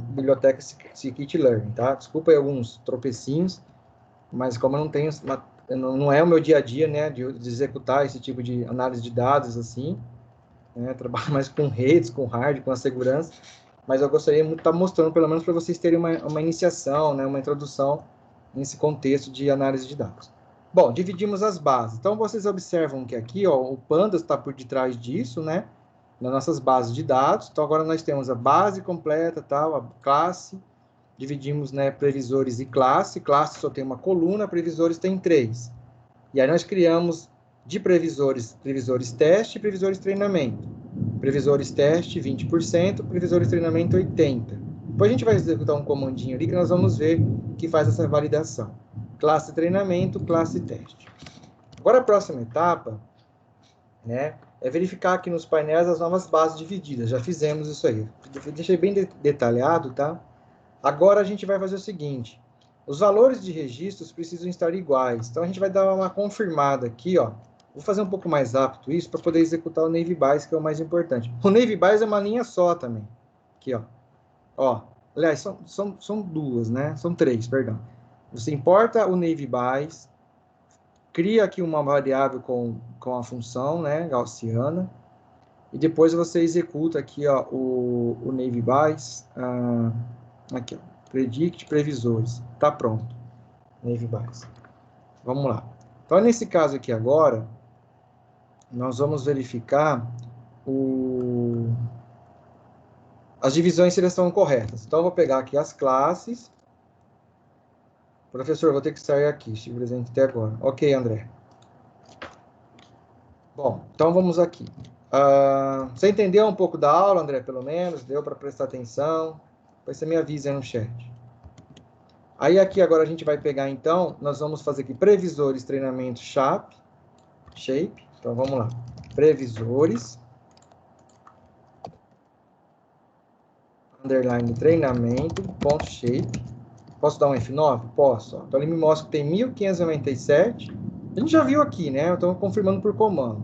biblioteca Scikit-Learn, tá? Desculpa aí alguns tropecinhos, mas como eu não tenho, não é o meu dia a dia, né, de executar esse tipo de análise de dados assim, né, trabalho mais com redes, com hardware, com a segurança, mas eu gostaria muito de estar mostrando, pelo menos para vocês terem uma iniciação, né, uma introdução nesse contexto de análise de dados. Bom, dividimos as bases. Então, vocês observam que aqui, ó, o Pandas está por detrás disso, né, nas nossas bases de dados. Então, agora nós temos a base completa, tal, a classe, dividimos, né, previsores e classe. Classe só tem uma coluna, previsores tem 3. E aí nós criamos de previsores teste e previsores treinamento. Previsores teste, 20%, previsores treinamento, 80%. Depois a gente vai executar um comandinho ali que nós vamos ver que faz essa validação. Classe treinamento, classe teste. Agora a próxima etapa, né, é verificar aqui nos painéis as novas bases divididas. Já fizemos isso aí. Deixei bem detalhado, tá? Agora a gente vai fazer o seguinte. Os valores de registros precisam estar iguais. Então, a gente vai dar uma confirmada aqui, ó. Vou fazer um pouco mais rápido isso para poder executar o Navier-Bayes, que é o mais importante. O Navier-Bayes é uma linha só também. Aqui, ó. Ó, aliás, são duas, né? São 3, perdão. Você importa o Navier-Bayes, cria aqui uma variável com a função, né, gaussiana, e depois você executa aqui, ó, o Navier-Bayes, aqui, ó. Predict previsores. Tá pronto. Navier-Bayes. Vamos lá. Então, nesse caso aqui agora, nós vamos verificar as divisões se elas estão corretas. Então, eu vou pegar aqui as classes. Professor, vou ter que sair aqui. Estive presente até agora. Ok, André. Bom, então vamos aqui. Você entendeu um pouco da aula, André, pelo menos? Deu para prestar atenção? Depois você me avisa aí no chat. Aí aqui agora a gente vai pegar, então, nós vamos fazer aqui previsores, treinamento, shape. Então, vamos lá. Previsores. Underline, treinamento, ponto, shape. Posso dar um F9? Posso. Então, ele me mostra que tem 1597. A gente já viu aqui, né? Eu estou confirmando por comando.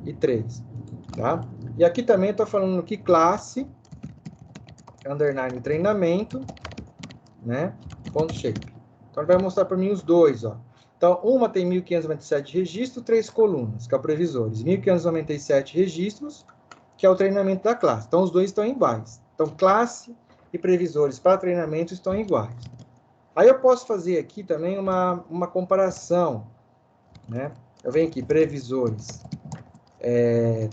E 3. Tá? E aqui também eu estou falando que classe, underline, treinamento, né? Ponto, shape. Então, ele vai mostrar para mim os dois, ó. Então, uma tem 1597 registros, 3 colunas, que é o previsores. 1597 registros, que é o treinamento da classe. Então, os dois estão iguais. Então, classe e previsores para treinamento estão iguais. Aí eu posso fazer aqui também uma comparação, né? Eu venho aqui, previsores,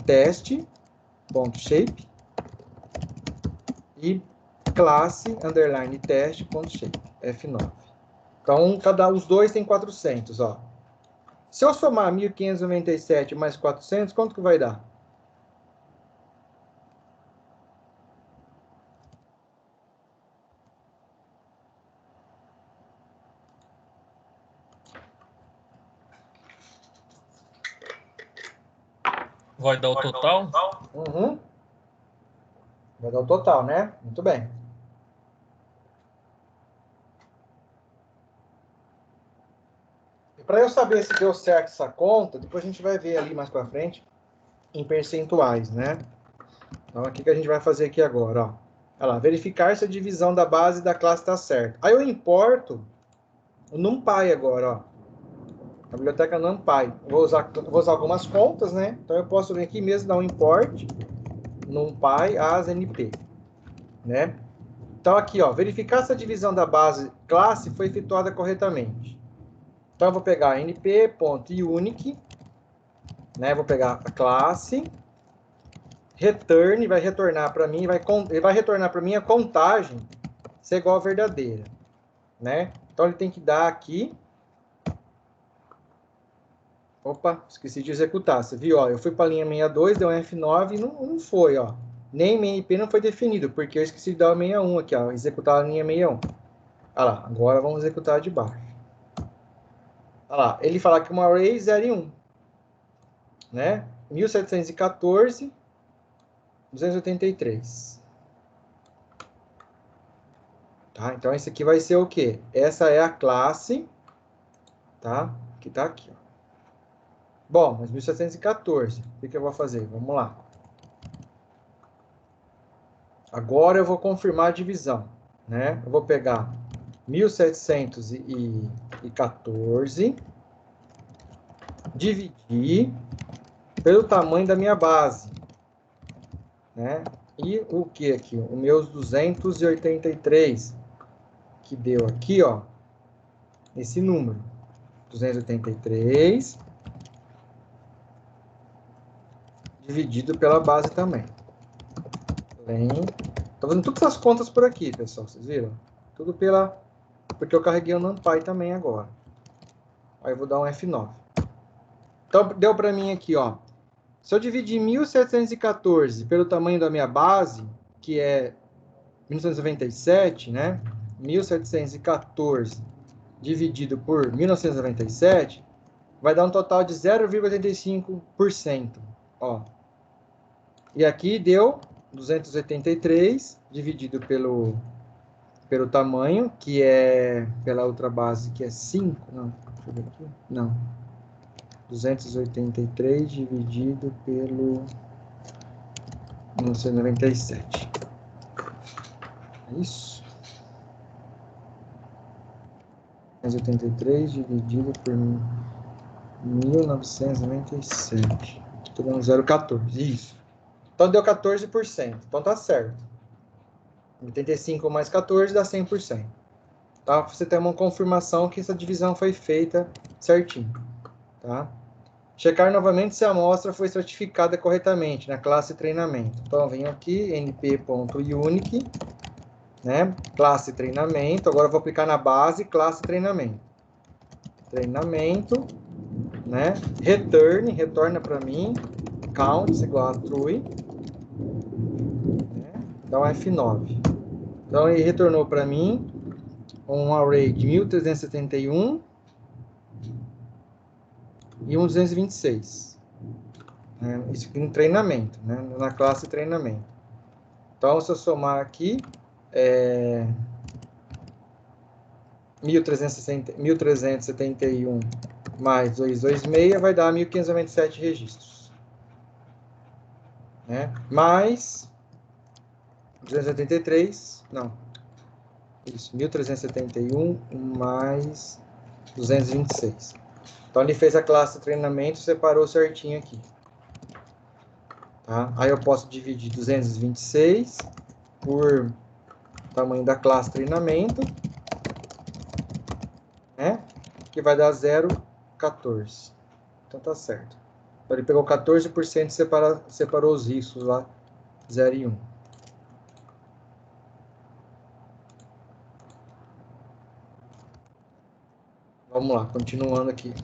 teste, teste.shape e classe underline teste.shape, F9. Então, os dois tem 400, ó. Se eu somar 1.597 mais 400, quanto que vai dar? Vai dar o total? Uhum. Vai dar o total, né? Muito bem. Para eu saber se deu certo essa conta, depois a gente vai ver ali mais para frente em percentuais, né? Então, o que a gente vai fazer aqui agora, ó. Olha lá, verificar se a divisão da base da classe está certa. Aí eu importo o NumPy agora, ó. A biblioteca NumPy. Vou usar algumas contas, né? Então, eu posso vir aqui mesmo dar um import NumPy as NP, né? Então, aqui, ó, verificar se a divisão da base classe foi efetuada corretamente. Então, eu vou pegar np.unique, né? Vou pegar a classe, return, vai retornar para mim, ele vai retornar para mim a contagem ser igual a verdadeira, né? Então, ele tem que dar aqui. Opa, esqueci de executar. Você viu, ó, eu fui para a linha 62, deu um F9 e não foi, ó. Nem MNP não foi definido, porque eu esqueci de dar o 61 aqui, ó, executar a linha 61. Olha lá, agora vamos executar de baixo. Olha lá, ele fala que uma array 0 e 1, né? 1714, 283. Tá? Então, esse aqui vai ser o quê? Essa é a classe, tá? Que tá aqui, ó. Bom, mas 1714, o que eu vou fazer? Vamos lá. Agora eu vou confirmar a divisão, né? Eu vou pegar 1714, dividir pelo tamanho da minha base, né? E o que aqui? Os meus 283, que deu aqui, ó, esse número, 283, dividido pela base também. Tô fazendo todas as contas por aqui, pessoal, vocês viram? Tudo porque eu carreguei o NumPy também agora. Aí eu vou dar um F9. Então, deu para mim aqui, ó. Se eu dividir 1714 pelo tamanho da minha base, que é 1997, né? 1714 dividido por 1997, vai dar um total de 0,85%. Ó. E aqui deu 283 dividido pelo tamanho, que é pela outra base, que é 5. Não, deixa eu ver aqui. Não. 283 dividido pelo 1997. É isso? 283 dividido por 1997. Estou dando 0,14. Isso. Então deu 14%. Então tá certo. 85 mais 14 dá 100%. Tá? Você tem uma confirmação que essa divisão foi feita certinho. Tá? Checar novamente se a amostra foi certificada corretamente na classe treinamento. Então, eu venho aqui, np.unique, né? Classe treinamento. Agora eu vou aplicar na base, classe treinamento. Treinamento, né? Retorna para mim, count igual a true, né? Dá um F9. Então, ele retornou para mim um array de 1371 e um 226. Né? Isso aqui no treinamento, né? Na classe treinamento. Então, se eu somar aqui, 1371 mais 226 vai dar 1.597 registros. Né? Mais 283, não. Isso, 1.371 mais 226. Então, ele fez a classe treinamento e separou certinho aqui. Tá? Aí eu posso dividir 226 por tamanho da classe treinamento, né? Que vai dar 0,14. Então tá certo. Então, ele pegou 14% e separou os riscos lá 0 e 1. Vamos lá, continuando aqui.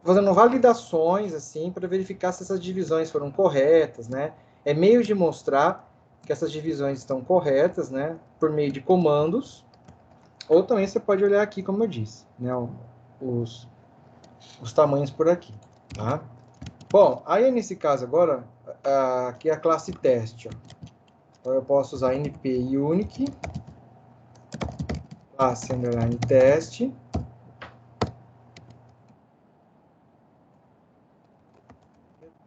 Fazendo validações, assim, para verificar se essas divisões foram corretas, né? É meio de mostrar que essas divisões estão corretas, né? Por meio de comandos. Ou também você pode olhar aqui, como eu disse, né? Os tamanhos por aqui, tá? Bom, aí nesse caso agora, aqui é a classe teste, ó. Então eu posso usar np unique, classe underline teste,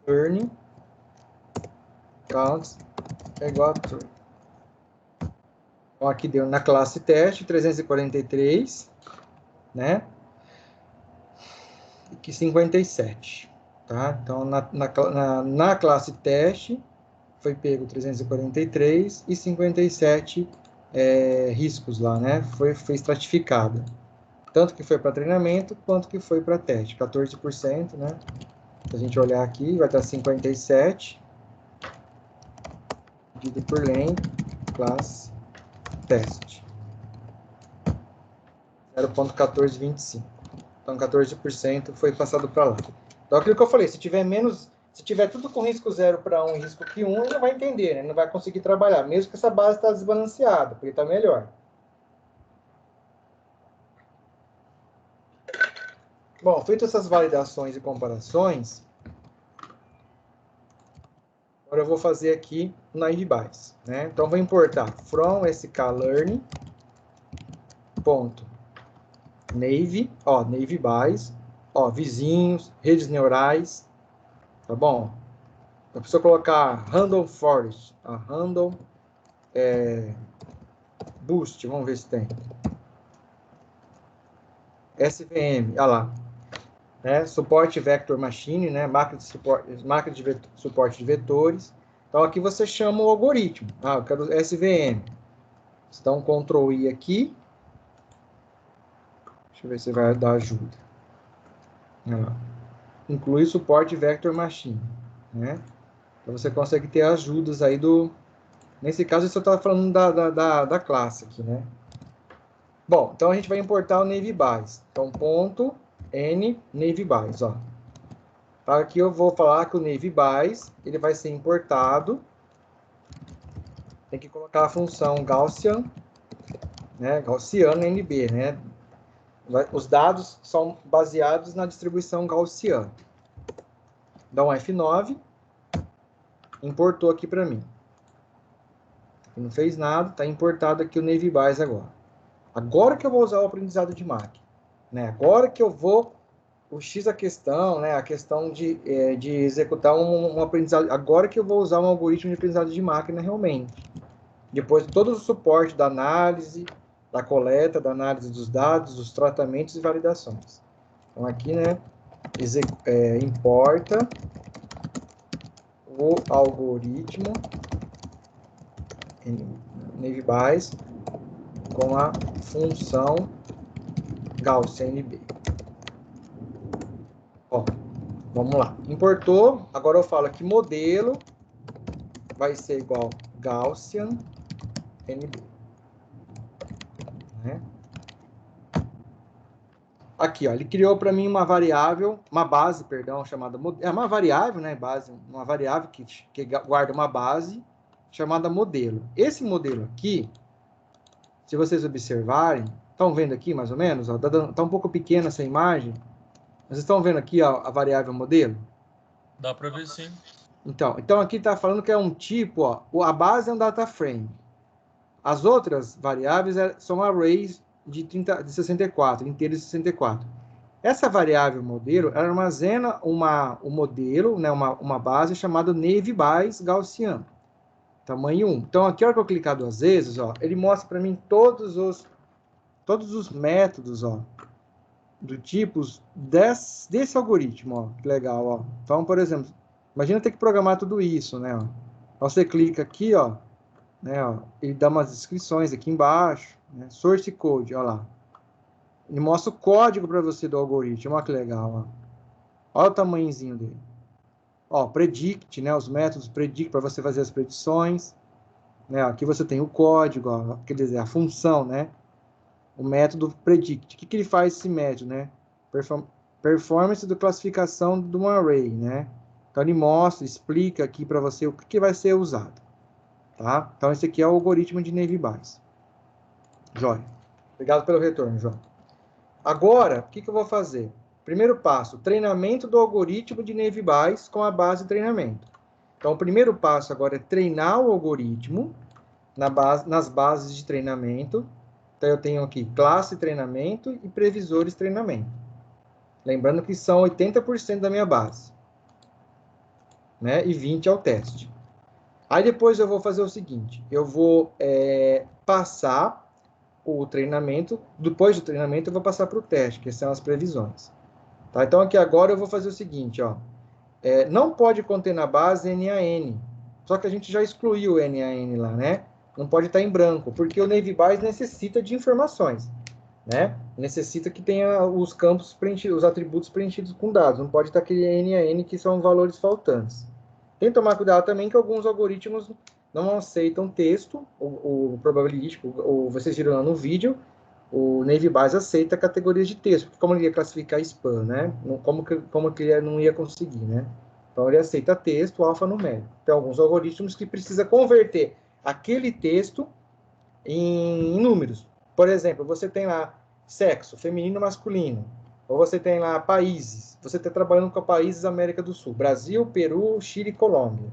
return, counts é igual a true. Então aqui deu na classe teste 343, né? E 57, tá? Então na classe teste foi pego 343 e 57 riscos lá, né? Foi estratificada. Tanto que foi para treinamento, quanto que foi para teste. 14%, né? Se a gente olhar aqui, vai estar 57, dividido por len, classe, teste. 0,1425. Então, 14% foi passado para lá. Então, aquilo que eu falei, se tiver tudo com risco 0 para 1 e risco que 1, ele não vai entender, né? Não vai conseguir trabalhar, mesmo que essa base está desbalanceada, porque está melhor. Bom, feitas essas validações e comparações, agora eu vou fazer aqui o Naive Bayes, né? Então, vou importar from sklearning, ponto, Naive, ó, Naive Bayes, ó, vizinhos, redes neurais, tá bom? Então, precisa colocar random forest, a random boost, vamos ver se tem. SVM, olha lá, né? Suporte vector machine, né? Máquina de suporte de vetores. Então, aqui você chama o algoritmo. Ah, eu quero SVM. Então, Ctrl I aqui. Deixa eu ver se vai dar ajuda. Inclui suporte vector machine, né? Então, você consegue ter ajudas aí do... Nesse caso, eu estou falando da classe aqui, né? Bom, então a gente vai importar o Naive Bayes. Então, ponto N Naive Bayes, ó. Aqui eu vou falar que o Naive Bayes, ele vai ser importado. Tem que colocar a função Gaussian, né? Gaussiano NB, né? Os dados são baseados na distribuição gaussiana. Dá um F9, importou aqui para mim. Não fez nada, está importado aqui o Naive Bayes agora. Agora que eu vou usar o aprendizado de máquina, né? Agora que eu vou o X a questão, né? A questão de executar um aprendizado. Agora que eu vou usar um algoritmo de aprendizado de máquina realmente. Depois de todo o suporte da análise, da coleta, da análise dos dados, dos tratamentos e validações. Então aqui, né? Importa o algoritmo Naive Bayes com a função Gaussian NB. Ó, vamos lá. Importou. Agora eu falo que modelo vai ser igual Gaussian NB. Né? Aqui, ó, ele criou para mim uma variável, uma base, perdão, chamada modelo. É uma variável, né? Base, uma variável que guarda uma base chamada modelo. Esse modelo aqui, se vocês observarem, estão vendo aqui mais ou menos? Está um pouco pequena essa imagem. Vocês estão vendo aqui ó, a variável modelo? Dá para ver sim. Então aqui está falando que é um tipo, ó, a base é um data frame. As outras variáveis são arrays de 64, inteiros de 64. Essa variável modelo, ela armazena um modelo, né, uma base chamada Naive Bayes Gaussian, tamanho 1. Então, aqui, a hora que eu clicar duas vezes, ó, ele mostra para mim todos os métodos, ó, do tipos desse algoritmo, ó, que legal, ó. Então, por exemplo, imagina ter que programar tudo isso, né, ó. Então, você clica aqui, ó, né, ó, ele dá umas descrições aqui embaixo, né, source code, ó lá. Ele mostra o código para você do algoritmo, olha que legal, ó. Olha o tamanhozinho dele. Ó, predict, né? Os métodos predict para você fazer as predições. Né? Aqui você tem o código, ó, quer dizer, a função, né? O método predict. O que ele faz esse método, né? Performance da classificação de um array, né? Então ele mostra, explica aqui para você o que vai ser usado, tá? Então esse aqui é o algoritmo de Naive Bayes. Jóia. Obrigado pelo retorno, João. Agora, o que eu vou fazer? Primeiro passo, treinamento do algoritmo de Naive Bayes com a base de treinamento. Então, o primeiro passo agora é treinar o algoritmo nas bases de treinamento. Então, eu tenho aqui classe treinamento e previsores treinamento. Lembrando que são 80% da minha base. Né? E 20% é o teste. Aí, depois eu vou fazer o seguinte. Eu vou passar o treinamento. Depois do treinamento, eu vou passar para o teste, que são as previsões. Tá? Então, aqui agora eu vou fazer o seguinte, ó. Não pode conter na base NaN. Só que a gente já excluiu o NaN lá, né? Não pode estar em branco, porque o Naive Bayes necessita de informações, né? Necessita que tenha os campos preenchidos, os atributos preenchidos com dados. Não pode estar aquele NaN que são valores faltantes. Tem que tomar cuidado também que alguns algoritmos não aceitam texto, o probabilístico, ou vocês viram lá no vídeo, o Naive Bayes aceita categorias de texto, porque como ele ia classificar spam, né? Como que ele não ia conseguir, né? Então ele aceita texto alfanumérico. Tem alguns algoritmos que precisa converter aquele texto em números. Por exemplo, você tem lá sexo, feminino, masculino. Ou você tem lá países. Você está trabalhando com países da América do Sul. Brasil, Peru, Chile e Colômbia.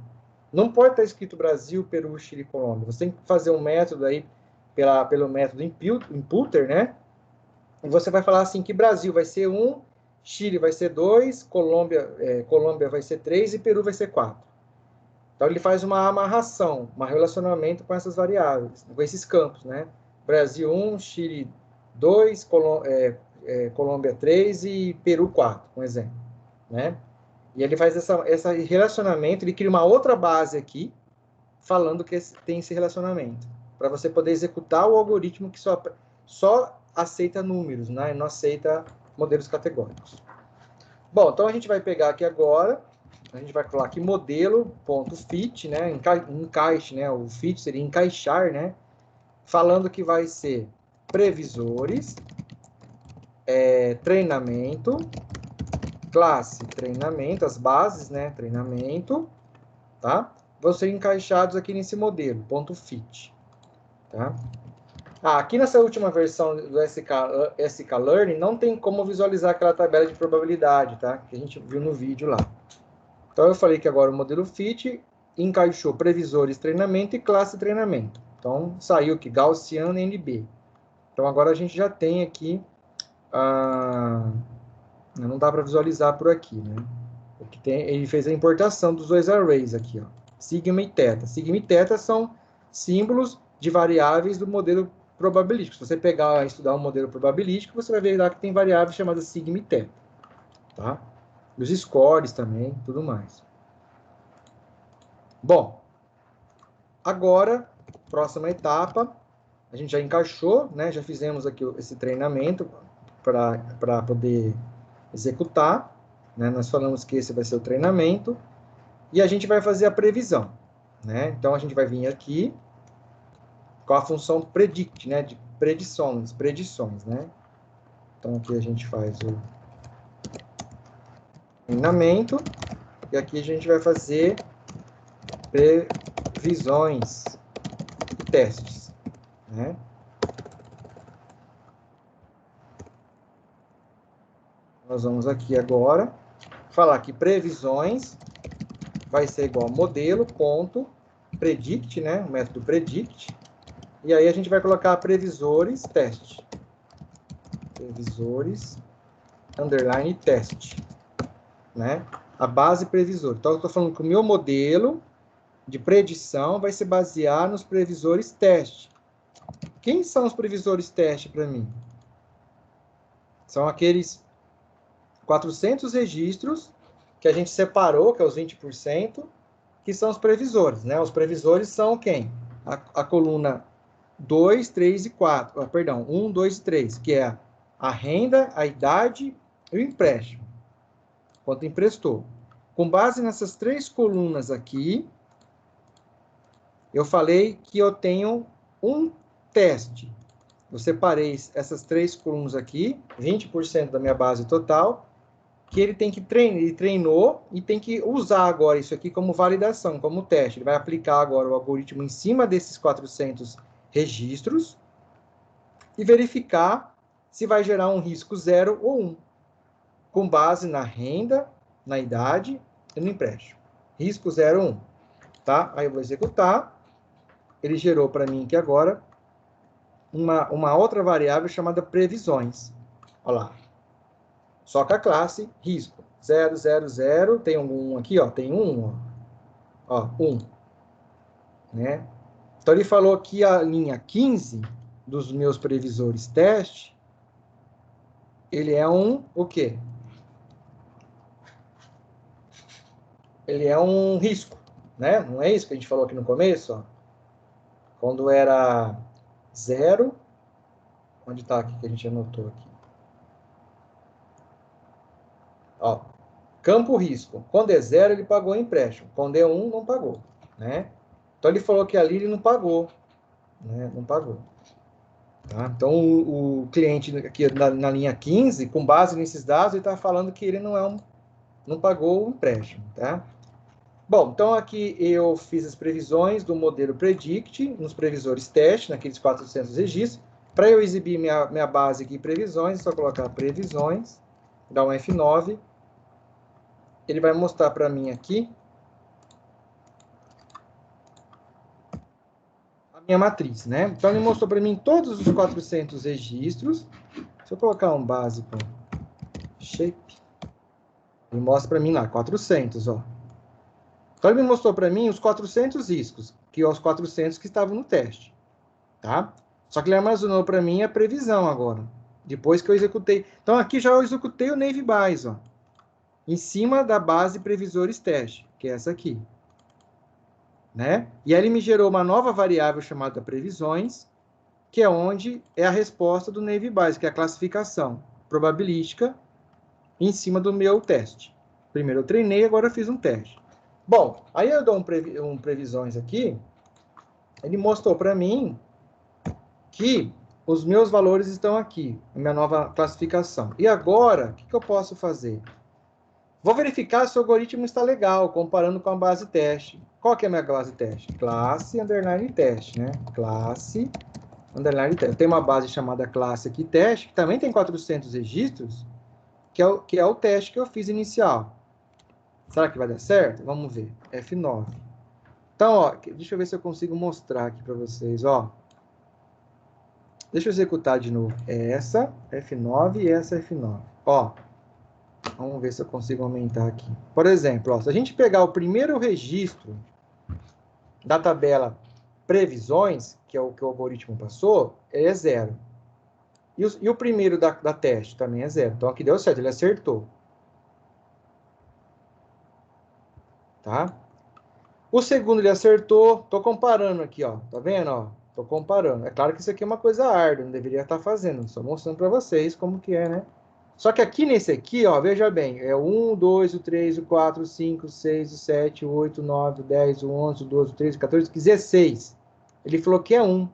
Não pode estar escrito Brasil, Peru, Chile e Colômbia. Você tem que fazer um método aí, pelo método imputer, né? E você vai falar assim que Brasil vai ser 1, Chile vai ser 2, Colômbia vai ser 3 e Peru vai ser 4. Então ele faz uma amarração, um relacionamento com essas variáveis, com esses campos, né? Brasil 1, Chile 2, Colômbia 3 e Peru 4, um exemplo, né? E ele faz esse relacionamento, ele cria uma outra base aqui, falando que tem esse relacionamento, para você poder executar o algoritmo que só aceita números, né? E não aceita modelos categóricos. Bom, então a gente vai pegar aqui agora, a gente vai colar aqui modelo.fit, né? Encaixe, né? O fit seria encaixar, né? Falando que vai ser previsores, treinamento, classe treinamento, as bases, né? Treinamento, tá? Vão ser encaixados aqui nesse modelo, .fit, tá? Aqui nessa última versão do sklearn não tem como visualizar aquela tabela de probabilidade, tá? Que a gente viu no vídeo lá. Então eu falei que agora o modelo fit encaixou previsores treinamento e classe treinamento. Então saiu aqui Gaussiano e NB. Então agora a gente já tem aqui não dá para visualizar por aqui, né? Ele fez a importação dos dois arrays aqui, ó. Sigma e θ. Sigma e θ são símbolos de variáveis do modelo probabilístico. Se você pegar e estudar um modelo probabilístico, você vai ver lá que tem variáveis chamadas sigma e θ, tá? Os scores também, tudo mais. Bom, agora, próxima etapa, a gente já encaixou, né? Já fizemos aqui esse treinamento para poder executar, né? Nós falamos que esse vai ser o treinamento e a gente vai fazer a previsão, né? Então a gente vai vir aqui com a função predict, né? De predições, né? Então aqui a gente faz o treinamento e aqui a gente vai fazer previsões e testes, né? Nós vamos aqui agora falar que previsões vai ser igual a modelo.predict, né? O método predict. E aí a gente vai colocar previsores teste. Previsores underline teste, né? A base previsor. Então eu estou falando que o meu modelo de predição vai se basear nos previsores teste. Quem são os previsores teste para mim? São aqueles 400 registros que a gente separou, que é os 20%, que são os previsores, né? Os previsores são quem? A coluna 2, 3 e 4, perdão, 1, 2 e 3, que é a renda, a idade e o empréstimo, quanto emprestou. com base nessas 3 colunas aqui, eu falei que eu tenho um teste. Eu separei essas 3 colunas aqui, 20% da minha base total, que ele tem que treinar, ele treinou e tem que usar agora isso aqui como validação, como teste. Ele vai aplicar agora o algoritmo em cima desses 400 registros e verificar se vai gerar um risco 0 ou 1, com base na renda, na idade e no empréstimo. Risco 0 ou 1. Tá? Aí eu vou executar. Ele gerou para mim aqui agora uma outra variável chamada previsões. Olha lá. Só com a classe risco. 0, 0, 0. Tem um aqui, ó. Tem um, ó. 1. Né? Então, ele falou que a linha 15 dos meus previsores teste, ele é o quê? Ele é um risco, né? Não é isso que a gente falou aqui no começo, ó? Quando era 0, onde está aqui que a gente anotou aqui? Ó, campo risco. Quando é 0, ele pagou empréstimo. Quando é 1, não pagou, né? Então, ele falou que ali ele não pagou, né? Não pagou. Tá? Então, o cliente aqui na linha 15, com base nesses dados, ele está falando que ele não pagou o empréstimo, tá? Bom, então aqui eu fiz as previsões do modelo Predict, nos previsores teste, naqueles 400 registros. Para eu exibir minha base aqui, previsões, é só colocar previsões, dar um F9. Ele vai mostrar para mim aqui a minha matriz, né? Então, ele mostrou para mim todos os 400 registros. Se eu colocar um básico shape, ele mostra para mim lá, 400, ó. Então, ele me mostrou para mim os 400 riscos, que são os 400 que estavam no teste, tá? Só que ele armazenou para mim a previsão agora, depois que eu executei. Então, aqui já eu executei o Navy Buys, ó, em cima da base previsores teste, que é essa aqui, né? E aí ele me gerou uma nova variável chamada previsões, que é onde é a resposta do Navy Buys, que é a classificação probabilística em cima do meu teste. Primeiro eu treinei, agora eu fiz um teste. Bom, aí eu dou um previsões aqui, ele mostrou para mim que os meus valores estão aqui, na minha nova classificação. E agora, o que eu posso fazer? Vou verificar se o algoritmo está legal, comparando com a base teste. Qual que é a minha base teste? Classe, underline teste, né? Classe, underline teste. Tem uma base chamada classe aqui, teste, que também tem 400 registros, que é o teste que eu fiz inicial. Será que vai dar certo? Vamos ver. F9. Então, ó, deixa eu ver se eu consigo mostrar aqui para vocês, ó. Deixa eu executar de novo. É essa, F9 e essa F9. Ó, vamos ver se eu consigo aumentar aqui. Por exemplo, ó, se a gente pegar o primeiro registro da tabela previsões, que é o que o algoritmo passou, ele é 0. E o primeiro da teste também é 0. Então, aqui deu certo, ele acertou. Tá? O segundo ele acertou. Tô comparando aqui, ó. Tá vendo, ó? Tô comparando. É claro que isso aqui é uma coisa árdua, não deveria estar fazendo. Só mostrando para vocês como que é, né? Só que aqui nesse aqui, ó, veja bem, é o 1, o 2, o 3, o 4, o 5, o 6, o 7, o 8, o 9, o 10, o 11, o 12, o 13, o 14, o 16. Ele falou que é 1.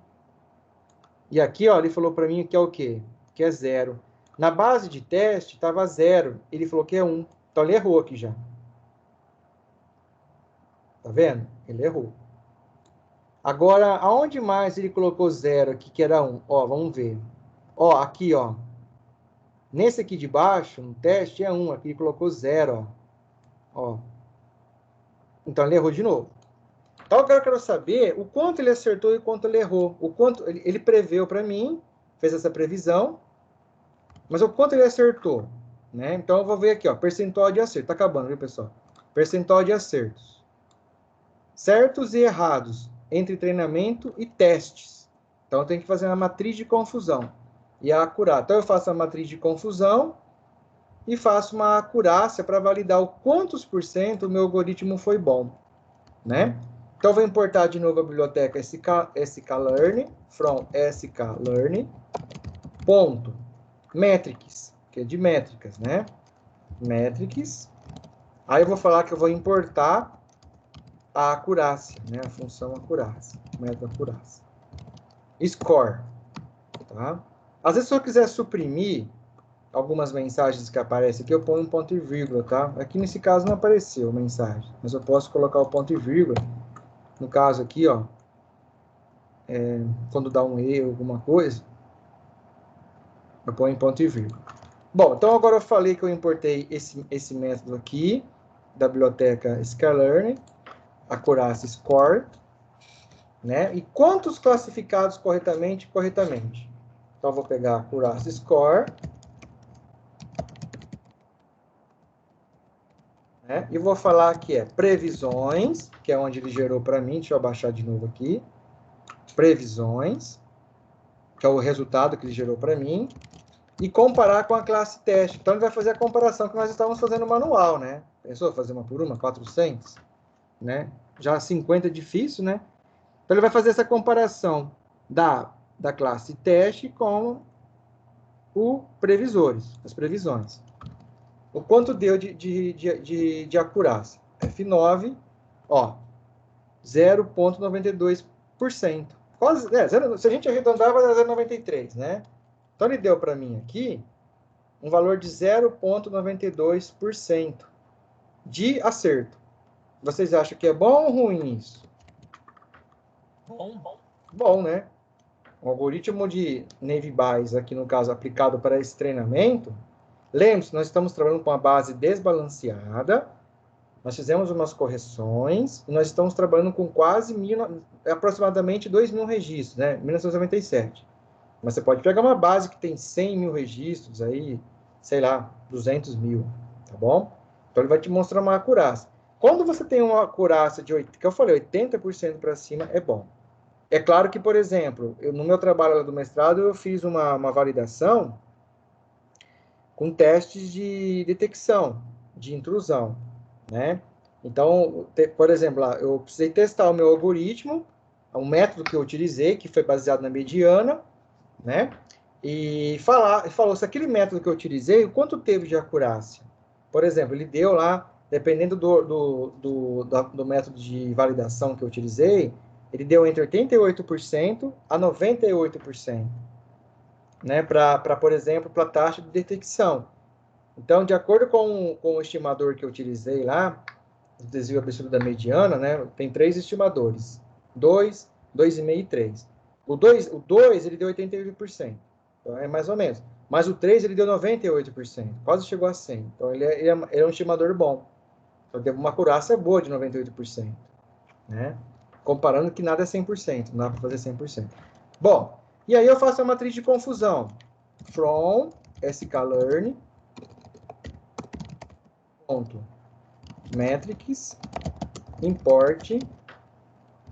E aqui, ó, ele falou para mim que é o quê? Que é 0. Na base de teste, estava 0. Ele falou que é 1. Então, ele errou aqui já. Tá vendo? Ele errou. Agora, aonde mais ele colocou 0 aqui, que era 1? Ó, vamos ver. Ó, aqui, ó. Nesse aqui de baixo, no teste, é 1. Aqui ele colocou 0, ó. Ó. Então, ele errou de novo. Então, agora eu quero saber o quanto ele acertou e o quanto ele errou. O quanto ele preveu para mim, fez essa previsão, mas o quanto ele acertou, né? Então, eu vou ver aqui, ó, percentual de acerto. Tá acabando, viu, pessoal? Percentual de acertos. Certos e errados entre treinamento e testes. Então, eu tenho que fazer uma matriz de confusão e a acurácia. Então, eu faço a matriz de confusão e faço uma acurácia para validar o quantos por cento o meu algoritmo foi bom, né? Então, eu vou importar de novo a biblioteca sklearn, from sklearn, ponto, metrics, que é de métricas, né? Metrics, Aí eu vou falar que eu vou importar a acurácia, né? A função acurácia, o método acurácia. Score, tá? Às vezes, se eu quiser suprimir algumas mensagens que aparecem aqui, eu ponho um ponto e vírgula, tá? Aqui nesse caso não apareceu mensagem, mas eu posso colocar o ponto e vírgula. No caso aqui, ó, quando dá um erro, alguma coisa, eu ponho em ponto e vírgula. Bom, então agora eu falei que eu importei esse método aqui, da biblioteca sklearn, acurácia score, né? E quantos classificados corretamente? Corretamente. Então, eu vou pegar acurácia score, né? E vou falar que é previsões, que é onde ele gerou para mim. Deixa eu abaixar de novo aqui. Previsões, que é o resultado que ele gerou para mim. E comparar com a classe teste. Então, ele vai fazer a comparação que nós estávamos fazendo no manual, né? Pensou fazer uma por uma, 400? Né? Já 50 é difícil, né? Então, ele vai fazer essa comparação da classe teste com o previsores, as previsões. O quanto deu de acurácia? F9, ó, 0,92%. Quase, se a gente arredondar, vai dar 0,93, né? Então, ele deu para mim aqui um valor de 0,92% de acerto. Vocês acham que é bom ou ruim isso? Bom. Bom, né? O algoritmo de Naive Bayes, aqui no caso aplicado para esse treinamento, lembre-se, nós estamos trabalhando com uma base desbalanceada, nós fizemos umas correções, e nós estamos trabalhando com quase aproximadamente 2.000 registros, né? 1997. Mas você pode pegar uma base que tem 100.000 registros aí, sei lá, 200.000, tá bom? Então, ele vai te mostrar uma acurácia. Quando você tem uma acurácia de, que eu falei, 80% para cima, é bom. É claro que, por exemplo, no meu trabalho do mestrado, eu fiz uma validação com testes de detecção, de intrusão, né? Então, por exemplo, eu precisei testar o meu algoritmo, um método que eu utilizei, que foi baseado na mediana, né? E falou se aquele método que eu utilizei, o quanto teve de acurácia. Por exemplo, ele deu lá, dependendo do método de validação que eu utilizei, ele deu entre 88% a 98%, né? Por exemplo, para a taxa de detecção. Então, de acordo com o estimador que eu utilizei lá, o desvio absoluto da mediana, né? Tem 3 estimadores, 2, 2,5 e 3. O 2 ele deu 88%, então é mais ou menos. Mas o 3 ele deu 98%, quase chegou a 100%. Então ele é um estimador bom. Então teve uma acurácia boa de 98%, né? Comparando que nada é 100%, não dá para fazer 100%. Bom, e aí eu faço a matriz de confusão. From sklearn ponto metrics import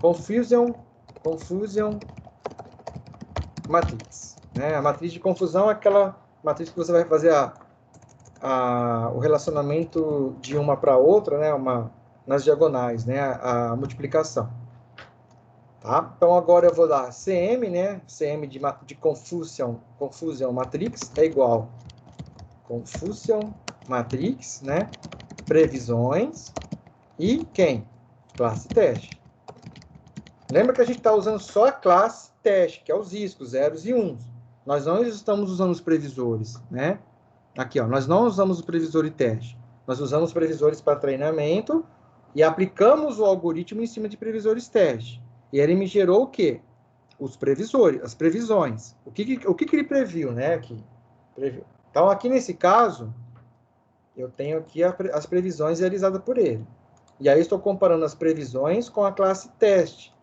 confusion matrix, né? A matriz de confusão é aquela matriz que você vai fazer o relacionamento de uma para outra, né? Nas diagonais, né? A multiplicação. Tá? Então, agora eu vou dar CM, né? CM de confusion matrix é igual confusion matrix, né? Previsões e quem? Classe teste. Lembra que a gente está usando só a classe teste, que é os riscos, zeros e uns. Nós não estamos usando os previsores, né? Aqui, ó, nós não usamos o previsor e teste. Nós usamos previsores para treinamento e aplicamos o algoritmo em cima de previsores teste. E ele me gerou o quê? Os previsores, as previsões. O que ele previu, né? Aqui. Previu. Então, aqui nesse caso, eu tenho aqui as previsões realizadas por ele. E aí estou comparando as previsões com a classe teste,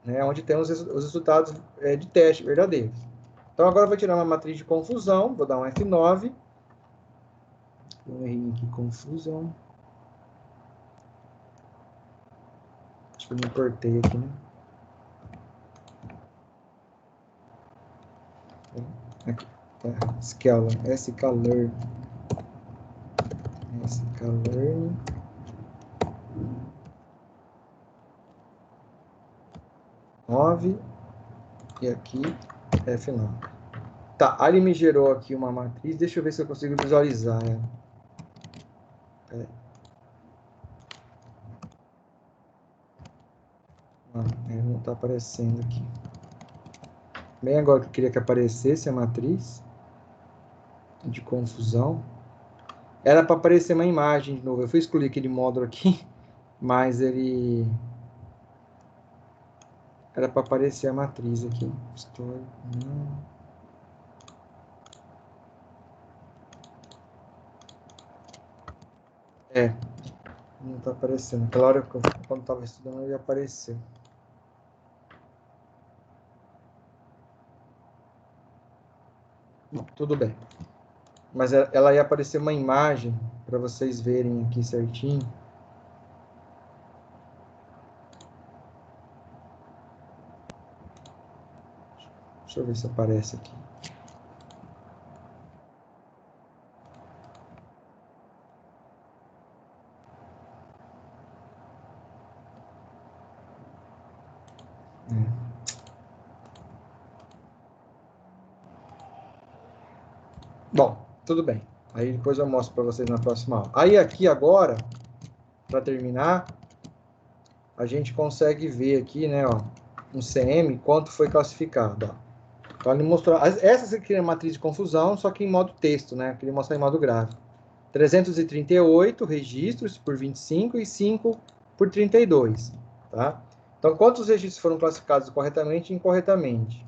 né, onde temos os resultados de teste verdadeiros. Então, agora eu vou tirar uma matriz de confusão, vou dar um F9. Um errinho aqui, confusão. Acho que eu não importei aqui, né? Aqui, tá. sklearn. sklearn. E aqui F9. Tá, aí ele me gerou aqui uma matriz. Deixa eu ver se eu consigo visualizar ela. Não está aparecendo aqui. Bem agora que eu queria que aparecesse a matriz de confusão. Era para aparecer uma imagem de novo. Eu fui excluir aquele módulo aqui, mas ele... Era para aparecer a matriz aqui. História, não. Não está aparecendo. Aquela hora que quando estava estudando, ele apareceu. Não, tudo bem. Mas ela ia aparecer uma imagem para vocês verem aqui certinho. Deixa eu ver se aparece aqui. Bom, tudo bem. Aí depois eu mostro para vocês na próxima aula. Aí aqui agora, para terminar, a gente consegue ver aqui, né, ó, um CM, quanto foi classificado, ó. Então ele mostrou, essa aqui é a matriz de confusão, só que em modo texto, né, que ele mostra em modo gráfico. 338 registros por 25 e 5 por 32, tá? Então, quantos registros foram classificados corretamente e incorretamente?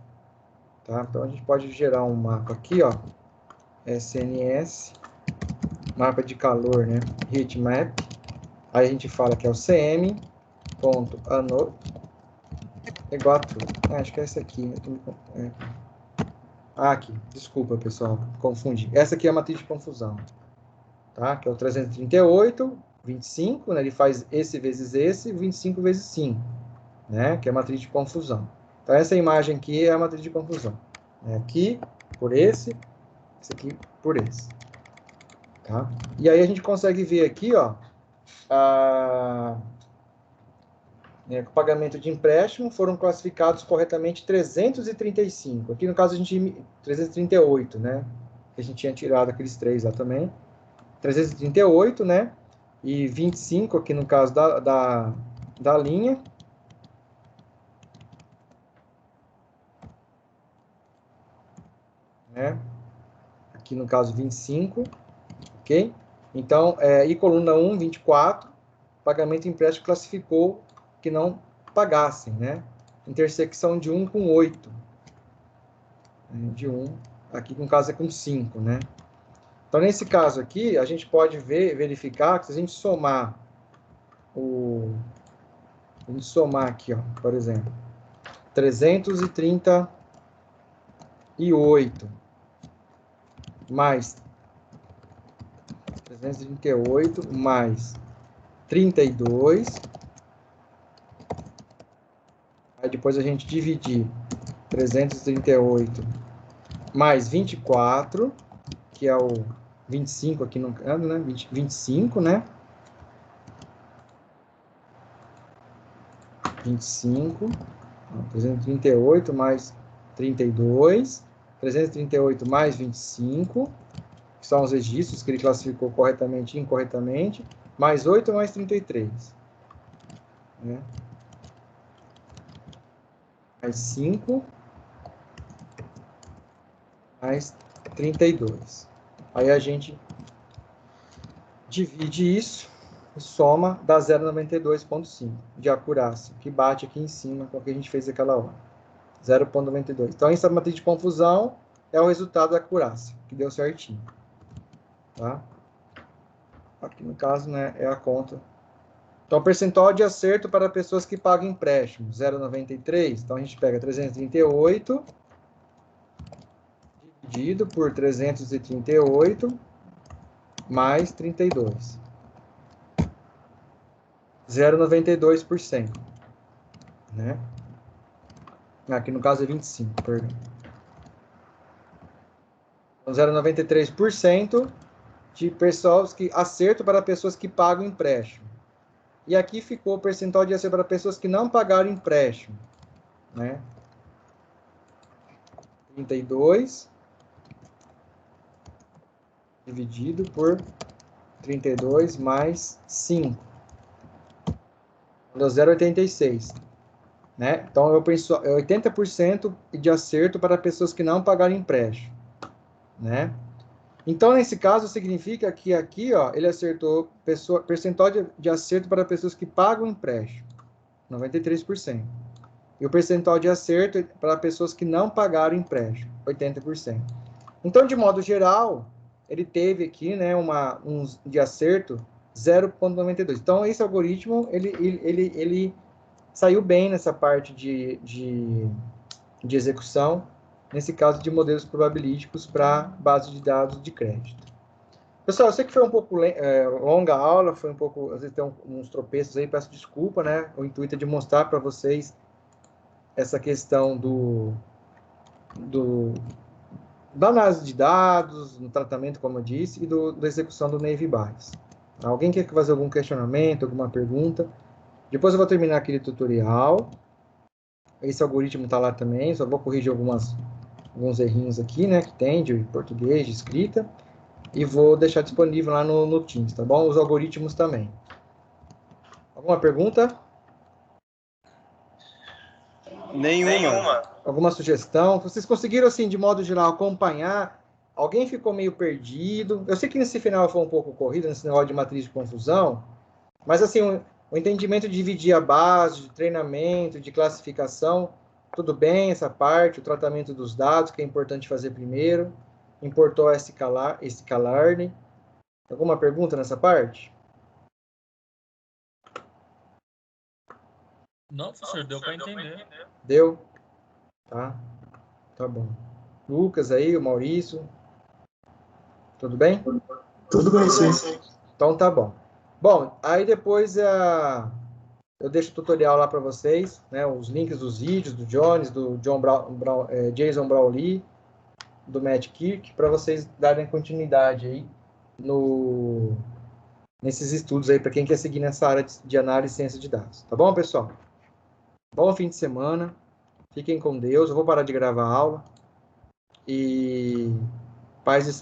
Tá? Então, a gente pode gerar um mapa aqui, ó, SNS, mapa de calor, né, heat map. Aí a gente fala que é o cm.ano igual a tudo. Acho que é essa aqui. Aqui, desculpa, pessoal, confundi. Essa aqui é a matriz de confusão, tá? Que é o 338, 25, né? Ele faz esse vezes esse, 25 vezes 5, né? Que é a matriz de confusão. Então, essa imagem aqui é a matriz de confusão. Aqui, por esse aqui por esse. Tá? E aí a gente consegue ver aqui, ó, o pagamento de empréstimo foram classificados corretamente 335. Aqui no caso a gente 338, né? A gente tinha tirado aqueles 3 lá também. 338, né? E 25 aqui no caso da linha. Né? Aqui no caso 25, ok? Então, e coluna 1, 24, pagamento empréstimo classificou que não pagassem, né? Intersecção de 1 com 8. De 1, aqui no caso é com 5, né? Então, nesse caso aqui, a gente pode verificar que se a gente somar aqui, ó, por exemplo, 338 mais 338 mais 32. Aí depois a gente dividir 338 mais 24, que é o 25 aqui no caso, né? 25, né? 25, 338 mais 32, 338 mais 25, que são os registros que ele classificou corretamente e incorretamente, mais 8 mais 33. Né? Mais 5, mais 32. Aí a gente divide isso e soma, dá 0,92,5 de acurácia, que bate aqui em cima com o que a gente fez aquela hora. 0,92. Então, essa matriz de confusão é o resultado da acurácia, que deu certinho. Tá? Aqui no caso, né, é a conta. Então, percentual de acerto para pessoas que pagam empréstimo, 0,93. Então, a gente pega 338 dividido por 338 mais 32. 0,92%. Né? Aqui no caso é 25, perdão. Então, 0,93% de pessoas que acerto para pessoas que pagam empréstimo. E aqui ficou o percentual de acerto para pessoas que não pagaram empréstimo, né? 32 dividido por 32 mais 5. Deu 0,86. né? Então, eu penso 80% de acerto para pessoas que não pagaram empréstimo, né? Então, nesse caso, significa que aqui, ó, ele acertou percentual de acerto para pessoas que pagam empréstimo, 93%. E o percentual de acerto para pessoas que não pagaram empréstimo, 80%. Então, de modo geral, ele teve aqui, né, de acerto 0,92. Então, esse algoritmo, ele saiu bem nessa parte de execução, nesse caso de modelos probabilísticos para base de dados de crédito. Pessoal, eu sei que foi um pouco longa a aula, foi um pouco, às vezes tem uns tropeços aí, peço desculpa, né? O intuito é de mostrar para vocês essa questão da análise de dados, no tratamento, como eu disse, e da execução do Navy Bayes. Alguém quer fazer algum questionamento, alguma pergunta? Depois eu vou terminar aquele tutorial. Esse algoritmo está lá também, só vou corrigir alguns errinhos aqui, né, que tem de português, de escrita, e vou deixar disponível lá no Teams, tá bom? Os algoritmos também. Alguma pergunta? Nenhuma. Alguma sugestão? Vocês conseguiram, assim, de modo geral, acompanhar? Alguém ficou meio perdido? Eu sei que nesse final foi um pouco corrido, nesse negócio de matriz de confusão, mas, assim, o entendimento de dividir a base, de treinamento, de classificação, tudo bem essa parte, o tratamento dos dados, que é importante fazer primeiro. Importou sklearn. Alguma pergunta nessa parte? Não, professor, deu para entender. Deu? Tá? Tá bom. Lucas aí, o Maurício. Tudo bem? Tudo bem, sim. Então tá bom. Bom, aí depois eu deixo o tutorial lá para vocês, né? Os links dos vídeos do Jones, do Jason Brownlee, do Matt Kirk, para vocês darem continuidade aí nesses estudos aí, para quem quer seguir nessa área de análise e ciência de dados. Tá bom, pessoal? Bom fim de semana. Fiquem com Deus. Eu vou parar de gravar a aula. E paz e saúde.